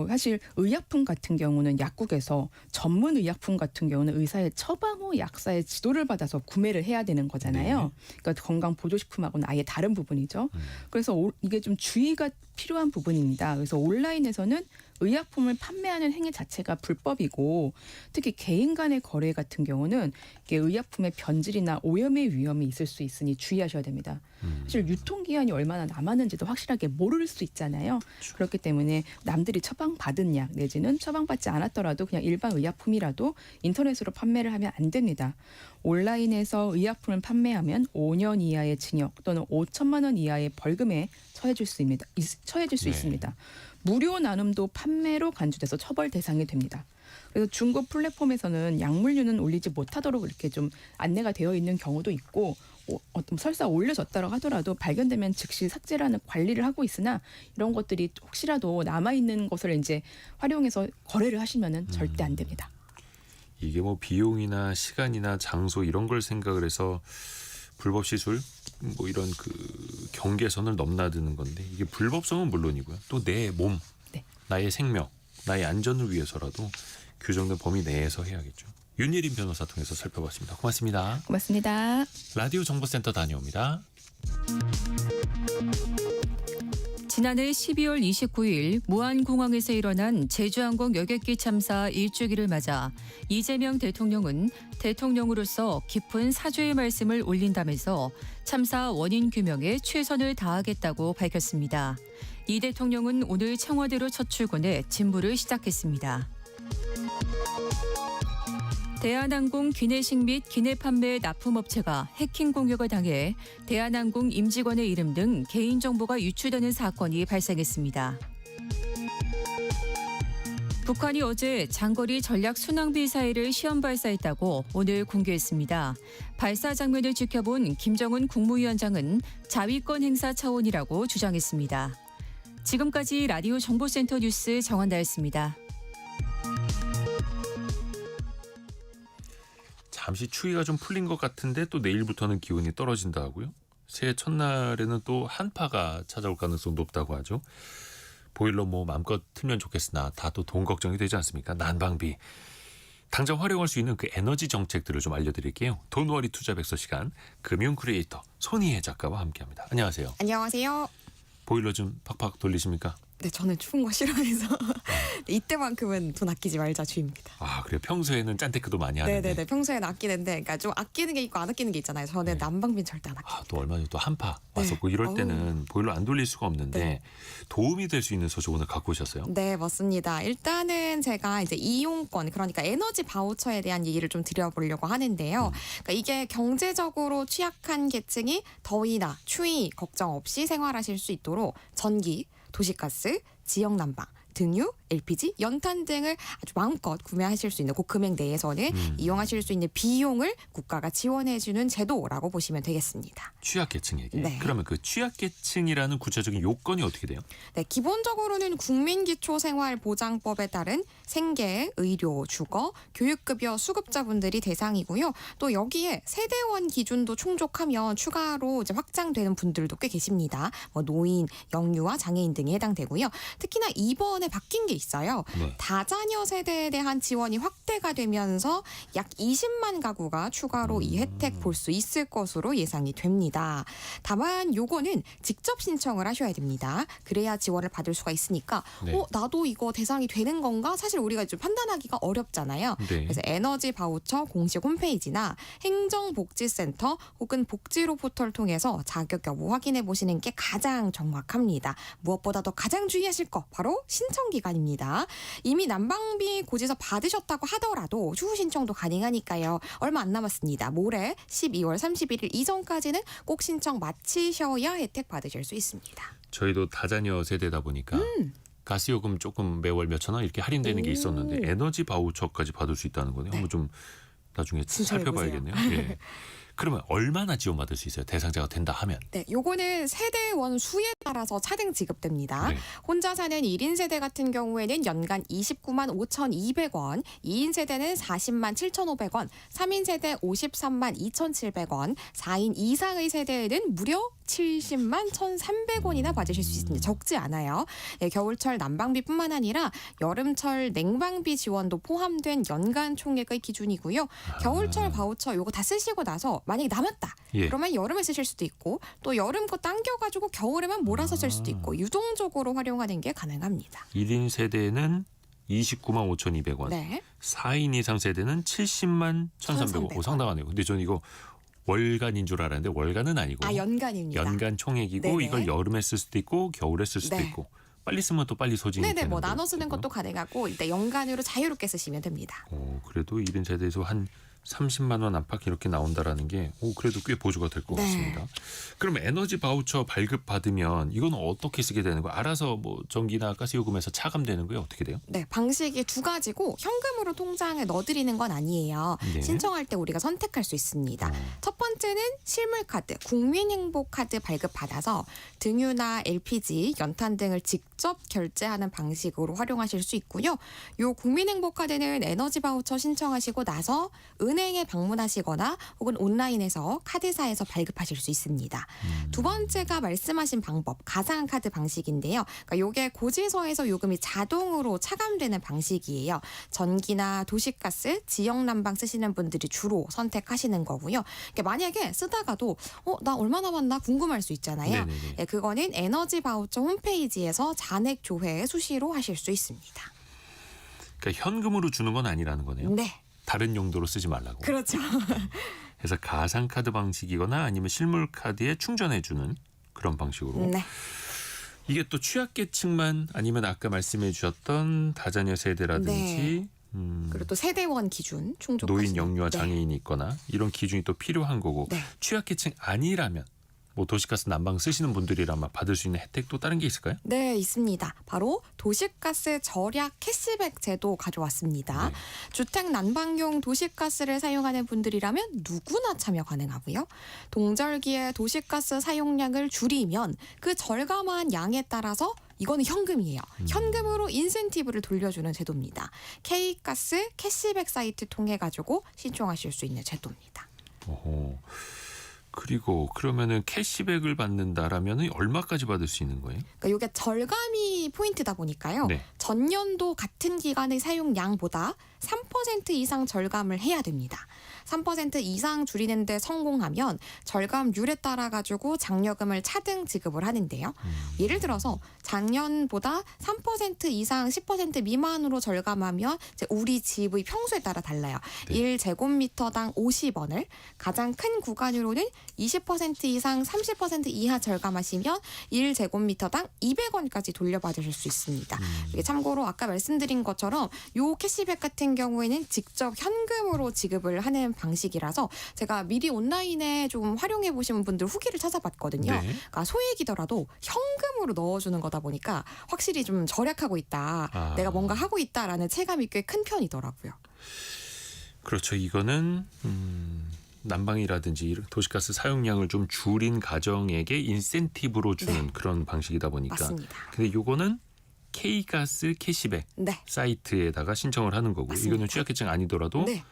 사실 의약품 같은 경우는 약국에서 전문 의약품 같은 경우는 의사의 처방 후 약사의 지도를 받아서 구매를 해야 되는 거잖아요. 그러니까 건강보조식품하고는 아예 다른 부분이죠. 그래서 이게 좀 주의가 필요한 부분입니다. 그래서 온라인에서는 의약품을 판매하는 행위 자체가 불법이고 특히 개인 간의 거래 같은 경우는 이게 의약품의 변질이나 오염의 위험이 있을 수 있으니 주의하셔야 됩니다. 사실 유통기한이 얼마나 남았는지도 확실하게 모를 수 있잖아요. 그렇기 때문에 남들이 처방받은 약 내지는 처방받지 않았더라도 그냥 일반 의약품이라도 인터넷으로 판매를 하면 안 됩니다. 온라인에서 의약품을 판매하면 5년 이하의 징역 또는 5천만 원 이하의 벌금에 처해질 수 있습니다. 무료 나눔도 판매로 간주돼서 처벌 대상이 됩니다. 그래서 중고 플랫폼에서는 약물류는 올리지 못하도록 이렇게 좀 안내가 되어 있는 경우도 있고 설사 올려졌다고 하더라도 발견되면 즉시 삭제라는 관리를 하고 있으나 이런 것들이 혹시라도 남아있는 것을 이제 활용해서 거래를 하시면은 절대 안 됩니다. 이게 뭐 비용이나 시간이나 장소 이런 걸 생각을 해서 불법 시술 뭐 이런 그 경계선을 넘나드는 건데 이게 불법성은 물론이고요. 또 내 몸, 나의 생명, 나의 안전을 위해서라도 규정된 범위 내에서 해야겠죠. 윤예린 변호사 통해서 살펴봤습니다. 고맙습니다. 고맙습니다. 라디오 정보센터 다녀옵니다. 지난해 12월 29일 무안공항에서 일어난 제주항공 여객기 참사 1주기를 맞아 이재명 대통령은 대통령으로서 깊은 사죄의 말씀을 올린다면서 참사 원인 규명에 최선을 다하겠다고 밝혔습니다. 이 대통령은 오늘 청와대로 첫 출근해 직무를 시작했습니다. 대한항공 기내식 및 기내 판매 납품업체가 해킹 공격을 당해 대한항공 임직원의 이름 등 개인정보가 유출되는 사건이 발생했습니다. 북한이 어제 장거리 전략 순항 미사일을 시험 발사했다고 오늘 공개했습니다. 발사 장면을 지켜본 김정은 국무위원장은 자위권 행사 차원이라고 주장했습니다. 지금까지 라디오 정보센터 뉴스 정원다였습니다. 잠시 추위가 좀 풀린 것 같은데 또 내일부터는 기온이 떨어진다 하고요. 새해 첫날에는 또 한파가 찾아올 가능성 높다고 하죠. 보일러 뭐 마음껏 틀면 좋겠으나 다 또 돈 걱정이 되지 않습니까? 난방비. 당장 활용할 수 있는 그 에너지 정책들을 좀 알려드릴게요. 돈워리 투자 백서 시간 금융 크리에이터 손희애 작가와 함께합니다. 안녕하세요. 안녕하세요. 보일러 좀 팍팍 돌리십니까? 네, 저는 추운 거 싫어해서 이때만큼은 돈 아끼지 말자 주의입니다. 아, 그래요. 평소에는 짠테크도 많이 하는데. 네네네. 평소에는 아끼는데, 그러니까 좀 아끼는 게 있고 안 아끼는 게 있잖아요. 저는 네. 난방비는 절대 안 아껴요. 아, 또 얼마 전에 또 한파 왔었고 네. 이럴 때는 보일러 안 돌릴 수가 없는데 네. 도움이 될 수 있는 소식 오늘 갖고 오셨어요. 네, 맞습니다. 일단은 제가 이제 이용권, 그러니까 에너지 바우처에 대한 얘기를 좀 드려보려고 하는데요. 그러니까 이게 경제적으로 취약한 계층이 더위나 추위 걱정 없이 생활하실 수 있도록 전기, 도시가스, 지역 난방, 등유, LPG, 연탄 등을 아주 마음껏 구매하실 수 있는 그 금액 내에서는 이용하실 수 있는 비용을 국가가 지원해주는 제도라고 보시면 되겠습니다. 취약계층에게. 네. 그러면 그 취약계층이라는 구체적인 요건이 어떻게 돼요? 네, 기본적으로는 국민기초생활보장법에 따른 생계, 의료, 주거, 교육급여 수급자분들이 대상이고요. 또 여기에 세대원 기준도 충족하면 추가로 이제 확장되는 분들도 꽤 계십니다. 뭐 노인, 영유아, 장애인 등이 해당되고요. 특히나 이번에 바뀐 게 있어요. 네. 다자녀 세대에 대한 지원이 확대가 되면서 약 20만 가구가 추가로 이 혜택 볼 수 있을 것으로 예상이 됩니다. 다만 요거는 직접 신청을 하셔야 됩니다. 그래야 지원을 받을 수가 있으니까 네. 나도 이거 대상이 되는 건가? 사실 우리가 좀 판단하기가 어렵잖아요. 네. 그래서 에너지 바우처 공식 홈페이지나 행정복지센터 혹은 복지로 포털 통해서 자격 여부 확인해 보시는 게 가장 정확합니다. 무엇보다도 가장 주의하실 거 바로 신청 기간입니다. 이미 난방비 고지서 받으셨다고 하더라도 추후 신청도 가능하니까요. 얼마 안 남았습니다. 모레 12월 31일 이전까지는 꼭 신청 마치셔야 혜택 받으실 수 있습니다. 저희도 다자녀 세대다 보니까 가스요금 조금 매월 몇천 원 이렇게 할인되는 게 있었는데 에너지 바우처까지 받을 수 있다는 거네요. 한번 좀 나중에 살펴봐야겠네요. 예. 그러면 얼마나 지원받을 수 있어요? 대상자가 된다 하면. 네, 요거는 세대원 수에 따라서 차등 지급됩니다. 네. 혼자 사는 1인 세대 같은 경우에는 연간 29만 5,200원, 2인 세대는 40만 7,500원, 3인 세대 53만 2,700원, 4인 이상의 세대에는 무려 70만 1,300원이나 받으실 수 있습니다. 적지 않아요. 네, 겨울철 난방비뿐만 아니라 여름철 냉방비 지원도 포함된 연간 총액의 기준이고요. 겨울철 바우처 요거 다 쓰시고 나서 만약에 남았다. 예. 그러면 여름에 쓰실 수도 있고 또 여름 거 당겨가지고 겨울에만 몰아서 쓸 수도 있고 유동적으로 활용하는 게 가능합니다. 1인 세대는 29만 5,200원. 네. 4인 이상 세대는 70만 1,300원. 오, 상당하네요. 근데 저는 이거 월간인 줄 알았는데 월간은 아니고 연간입니다. 연간 총액이고 네네. 이걸 여름에 쓸 수도 있고 겨울에 쓸 수도 네. 있고 빨리 쓰면 또 빨리 소진이 네네, 되는 뭐 나눠 쓰는 거고요. 것도 가능하고 일단 연간으로 자유롭게 쓰시면 됩니다. 그래도 1인 세대에서 한 30만 원 안팎 이렇게 나온다라는 게 그래도 꽤 보조가 될 것 네. 같습니다. 그럼 에너지 바우처 발급 받으면 이건 어떻게 쓰게 되는 거예요? 알아서 뭐 전기나 가스요금에서 차감되는 거예요? 어떻게 돼요? 네, 방식이 두 가지고 현금으로 통장에 넣어드리는 건 아니에요. 네. 신청할 때 우리가 선택할 수 있습니다. 첫 번째는 실물카드, 국민행복카드 발급받아서 등유나 LPG, 연탄 등을 직접 결제하는 방식으로 활용하실 수 있고요. 요 국민행복카드는 에너지 바우처 신청하시고 나서 은행에 방문하시거나 혹은 온라인에서 카드사에서 발급하실 수 있습니다. 두 번째가 말씀하신 방법, 가상카드 방식인데요. 그러니까 요게 고지서에서 요금이 자동으로 차감되는 방식이에요. 전기나 도시가스, 지역난방 쓰시는 분들이 주로 선택하시는 거고요. 그러니까 만약에 쓰다가도 나 얼마 남았나 궁금할 수 있잖아요. 네네네. 네, 그거는 에너지 바우처 홈페이지에서 잔액 조회 수시로 하실 수 있습니다. 그러니까 현금으로 주는 건 아니라는 거네요. 네, 다른 용도로 쓰지 말라고. 그렇죠. 그래서 가상카드 방식이거나 아니면 실물카드에 충전해주는 그런 방식으로. 네. 이게 또 취약계층만 아니면 아까 말씀해 주셨던 다자녀 세대라든지 그리고 또 세대원 기준 충족. 노인, 영유아, 장애인이 있거나 이런 기준이 또 필요한 거고 네. 취약계층 아니라면 뭐 도시가스 난방 쓰시는 분들이라면 받을 수 있는 혜택 또 다른 게 있을까요? 네, 있습니다. 바로 도시가스 절약 캐시백 제도 가져왔습니다. 네. 주택 난방용 도시가스를 사용하는 분들이라면 누구나 참여 가능하고요. 동절기에 도시가스 사용량을 줄이면 그 절감한 양에 따라서 이거는 현금이에요. 현금으로 인센티브를 돌려주는 제도입니다. K가스 캐시백 사이트 통해 가지고 신청하실 수 있는 제도입니다. 어허. 그리고 그러면은 캐시백을 받는다라면은 얼마까지 받을 수 있는 거예요? 그러니까 이게 절감이 포인트다 보니까요. 네. 전년도 같은 기간의 사용량보다 3% 이상 절감을 해야 됩니다. 3% 이상 줄이는데 성공하면 절감률에 따라 가지고 장려금을 차등 지급을 하는데요. 예를 들어서 작년보다 3% 이상 10% 미만으로 절감하면 이제 우리 집의 평수에 따라 달라요. 네. 1제곱미터당 50원을 가장 큰 구간으로는 20% 이상 30% 이하 절감하시면 1제곱미터당 200원까지 돌려받으실 수 있습니다. 이게 참고로 아까 말씀드린 것처럼 요 캐시백 같은 경우에는 직접 현금으로 지급을 하는 방식이라서 제가 미리 온라인에 좀 활용해 보신 분들 후기를 찾아봤거든요. 네. 그러니까 소액이더라도 현금으로 넣어주는 거다 보니까 확실히 좀 절약하고 있다. 아. 내가 뭔가 하고 있다라는 체감이 꽤 큰 편이더라고요. 그렇죠. 이거는 난방이라든지 이런 도시가스 사용량을 좀 줄인 가정에게 인센티브로 주는 네. 그런 방식이다 보니까. 맞습니다. 근데 요거는 K가스 캐시백 네. 사이트에다가 신청을 하는 거고 맞습니다. 이거는 취약계층 아니더라도 네.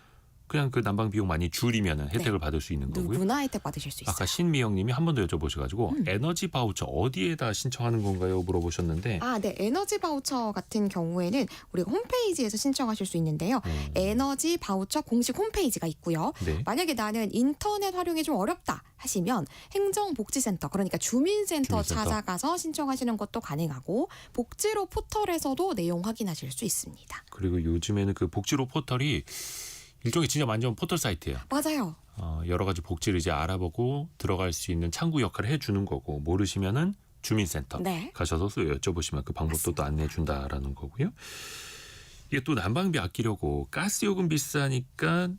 그냥 그 난방 비용 많이 줄이면 혜택을 받을 수 있는 거고요. 누구나 혜택 받으실 수 있어요. 아까 신미영님이 한 번 더 여쭤보셔가지고 에너지 바우처 어디에다 신청하는 건가요? 물어보셨는데 아, 네. 에너지 바우처 같은 경우에는 우리가 홈페이지에서 신청하실 수 있는데요. 에너지 바우처 공식 홈페이지가 있고요. 네. 만약에 나는 인터넷 활용이 좀 어렵다 하시면 행정복지센터 그러니까 주민센터 주민센터. 찾아가서 신청하시는 것도 가능하고 복지로 포털에서도 내용 확인하실 수 있습니다. 그리고 요즘에는 그 복지로 포털이 일종의 진짜 완전 포털 사이트예요. 맞아요. 여러 가지 복지를 이제 알아보고 들어갈 수 있는 창구 역할을 해주는 거고 모르시면은 주민센터 네. 가셔서 또 여쭤보시면 그 방법도 또 안내해 준다라는 거고요. 이게 또 난방비 아끼려고 가스 요금 비싸니까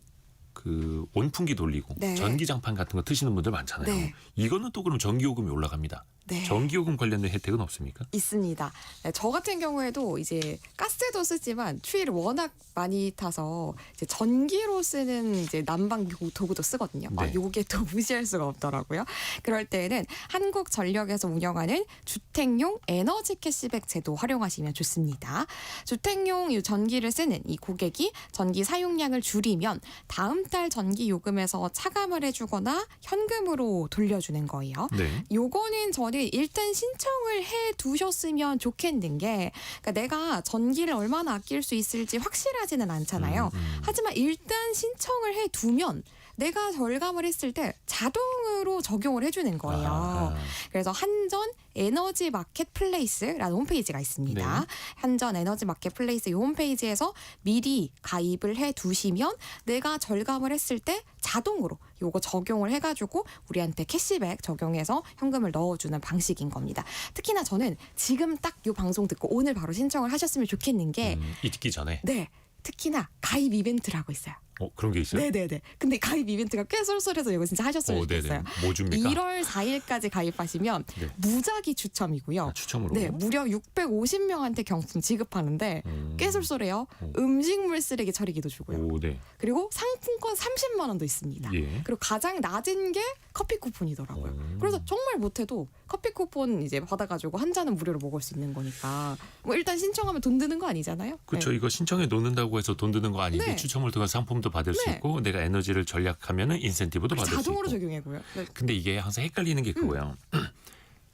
그 온풍기 돌리고 네. 전기장판 같은 거 트시는 분들 많잖아요. 네. 이거는 또 그럼 전기요금이 올라갑니다. 네. 전기요금 관련된 혜택은 없습니까? 있습니다. 네, 저 같은 경우에도 이제 가스도 쓰지만 추위를 워낙 많이 타서 이제 전기로 쓰는 이제 난방 도구도 쓰거든요. 네. 요게 또 무시할 수가 없더라고요. 그럴 때에는 한국전력에서 운영하는 주택용 에너지 캐시백 제도 활용하시면 좋습니다. 주택용 이 전기를 쓰는 이 고객이 전기 사용량을 줄이면 다음 달 전기 요금에서 차감을 해주거나 현금으로 돌려주는 거예요. 네. 요거는 저는 일단 신청을 해 두셨으면 좋겠는 게 그러니까 내가 전기를 얼마나 아낄 수 있을지 확실하지는 않잖아요. 하지만 일단 신청을 해 두면 내가 절감을 했을 때 자동으로 적용을 해주는 거예요. 아하. 그래서 한전 에너지 마켓 플레이스라는 홈페이지가 있습니다. 네. 한전 에너지 마켓 플레이스 이 홈페이지에서 미리 가입을 해 두시면 내가 절감을 했을 때 자동으로 요거 적용을 해가지고 우리한테 캐시백 적용해서 현금을 넣어주는 방식인 겁니다. 특히나 저는 지금 딱 요 방송 듣고 오늘 바로 신청을 하셨으면 좋겠는 게 잊기 전에 네. 특히나 가입 이벤트를 하고 있어요. 그런 게 있어요? 네네네. 근데 가입 이벤트가 꽤 쏠쏠해서 이거 진짜 하셨으면 좋겠어요. 뭐 줍니까? 1월 4일까지 가입하시면 네. 무작위 추첨이고요. 추첨으로. 네, 무려 650명한테 경품 지급하는데 꽤 쏠쏠해요. 음식물 쓰레기 처리기도 주고요. 오, 네. 그리고 상품권 30만 원도 있습니다. 예. 그리고 가장 낮은 게 커피 쿠폰이더라고요. 그래서 정말 못해도 커피 쿠폰 이제 받아가지고 한 잔은 무료로 먹을 수 있는 거니까 뭐 일단 신청하면 돈 드는 거 아니잖아요. 그렇죠. 네. 이거 신청해 놓는다고 해서 돈 드는 거 아닌데 네. 추첨을 통해 상품도 받을 수 네. 있고 내가 에너지를 절약하면은 인센티브도 받을 수 있고. 자동으로 적용해고요. 네. 근데 이게 항상 헷갈리는 게 그거예요.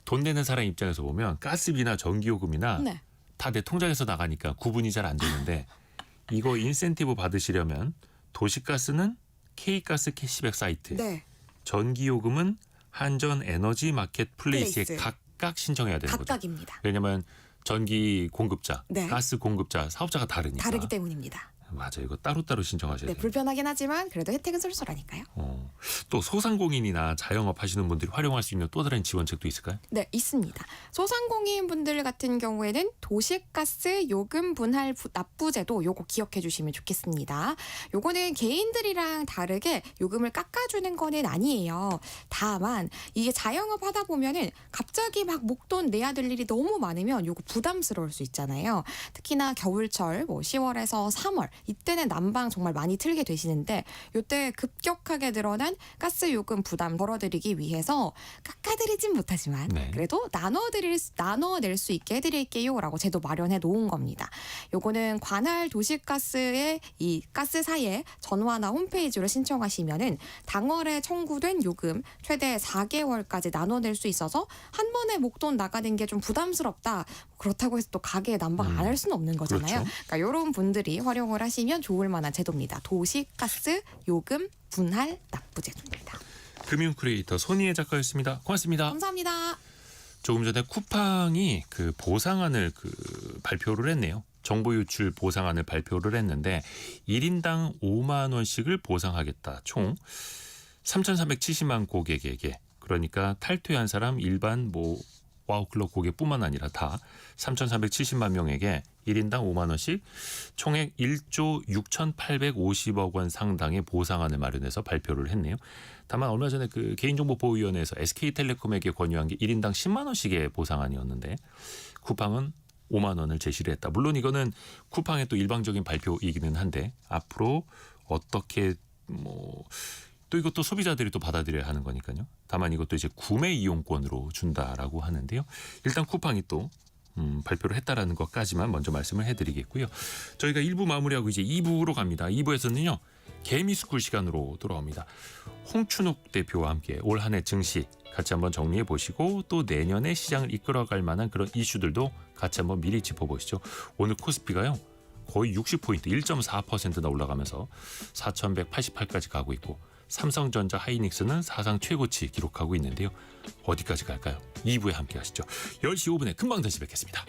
돈 내는 사람 입장에서 보면 가스비나 전기요금이나 네. 다 내 통장에서 나가니까 구분이 잘 안 되는데 이거 인센티브 받으시려면 도시가스는 K가스 캐시백 사이트, 네. 전기요금은 한전 에너지 마켓 플레이스에 플레이스. 각각 신청해야 되는 거죠. 각각입니다. 왜냐하면 전기 공급자, 네. 가스 공급자, 사업자가 다르니까. 다르기 때문입니다. 맞아요. 이거 따로따로 신청하셔야 네, 돼요. 불편하긴 하지만 그래도 혜택은 쏠쏠하니까요. 또 소상공인이나 자영업 하시는 분들이 활용할 수 있는 또 다른 지원책도 있을까요? 네, 있습니다. 소상공인 분들 같은 경우에는 도시가스 요금 분할 납부제도 요거 기억해 주시면 좋겠습니다. 요거는 개인들이랑 다르게 요금을 깎아주는 거는 아니에요. 다만 이게 자영업 하다 보면은 갑자기 막 목돈 내야 될 일이 너무 많으면 요거 부담스러울 수 있잖아요. 특히나 겨울철 뭐 10월에서 3월 이때는 난방 정말 많이 틀게 되시는데 요때 급격하게 늘어난 가스 요금 부담 덜어드리기 위해서 깎아드리진 못하지만 네. 그래도 나눠낼 수 있게 해드릴게요라고 제도 마련해 놓은 겁니다. 요거는 관할 도시가스의 이 가스사의 전화나 홈페이지로 신청하시면은 당월에 청구된 요금 최대 4개월까지 나눠낼 수 있어서 한 번에 목돈 나가는 게 좀 부담스럽다. 그렇다고 해서 또 가게에 난방 안 할 수는 없는 거잖아요. 그렇죠. 그러니까 이런 분들이 활용을 하시면 좋을 만한 제도입니다. 도시가스 요금 분할 납부제도입니다. 금융 크리에이터 손희애 작가였습니다. 고맙습니다. 감사합니다. 조금 전에 쿠팡이 그 보상안을 발표를 했네요. 정보 유출 보상안을 발표를 했는데 1인당 5만 원씩을 보상하겠다. 총 3,370만 고객에게, 그러니까 탈퇴한 사람 일반 와우클럽 고객뿐만 아니라 다 3,370만 명에게 1인당 5만 원씩 총액 1조 6,850억 원 상당의 보상안을 마련해서 발표를 했네요. 다만 얼마 전에 그 개인정보보호위원회에서 SK텔레콤에게 권유한 게 1인당 10만 원씩의 보상안이었는데 쿠팡은 5만 원을 제시를 했다. 물론 이거는 쿠팡의 또 일방적인 발표이기는 한데 앞으로 어떻게 또 이것도 소비자들이 또 받아들여야 하는 거니까요. 다만 이것도 이제 구매 이용권으로 준다라고 하는데요. 일단 쿠팡이 또 발표를 했다라는 것까지만 먼저 말씀을 해드리겠고요. 저희가 1부 마무리하고 이제 2부로 갑니다. 2부에서는요. 개미스쿨 시간으로 돌아옵니다. 홍춘욱 대표와 함께 올 한 해 증시 같이 한번 정리해 보시고 또 내년에 시장을 이끌어갈 만한 그런 이슈들도 같이 한번 미리 짚어보시죠. 오늘 코스피가요. 거의 60포인트 1.4%나 올라가면서 4,188까지 가고 있고 삼성전자 하이닉스는 사상 최고치 기록하고 있는데요. 어디까지 갈까요? 2부에 함께 하시죠. 10시 5분에 금방 다시 뵙겠습니다.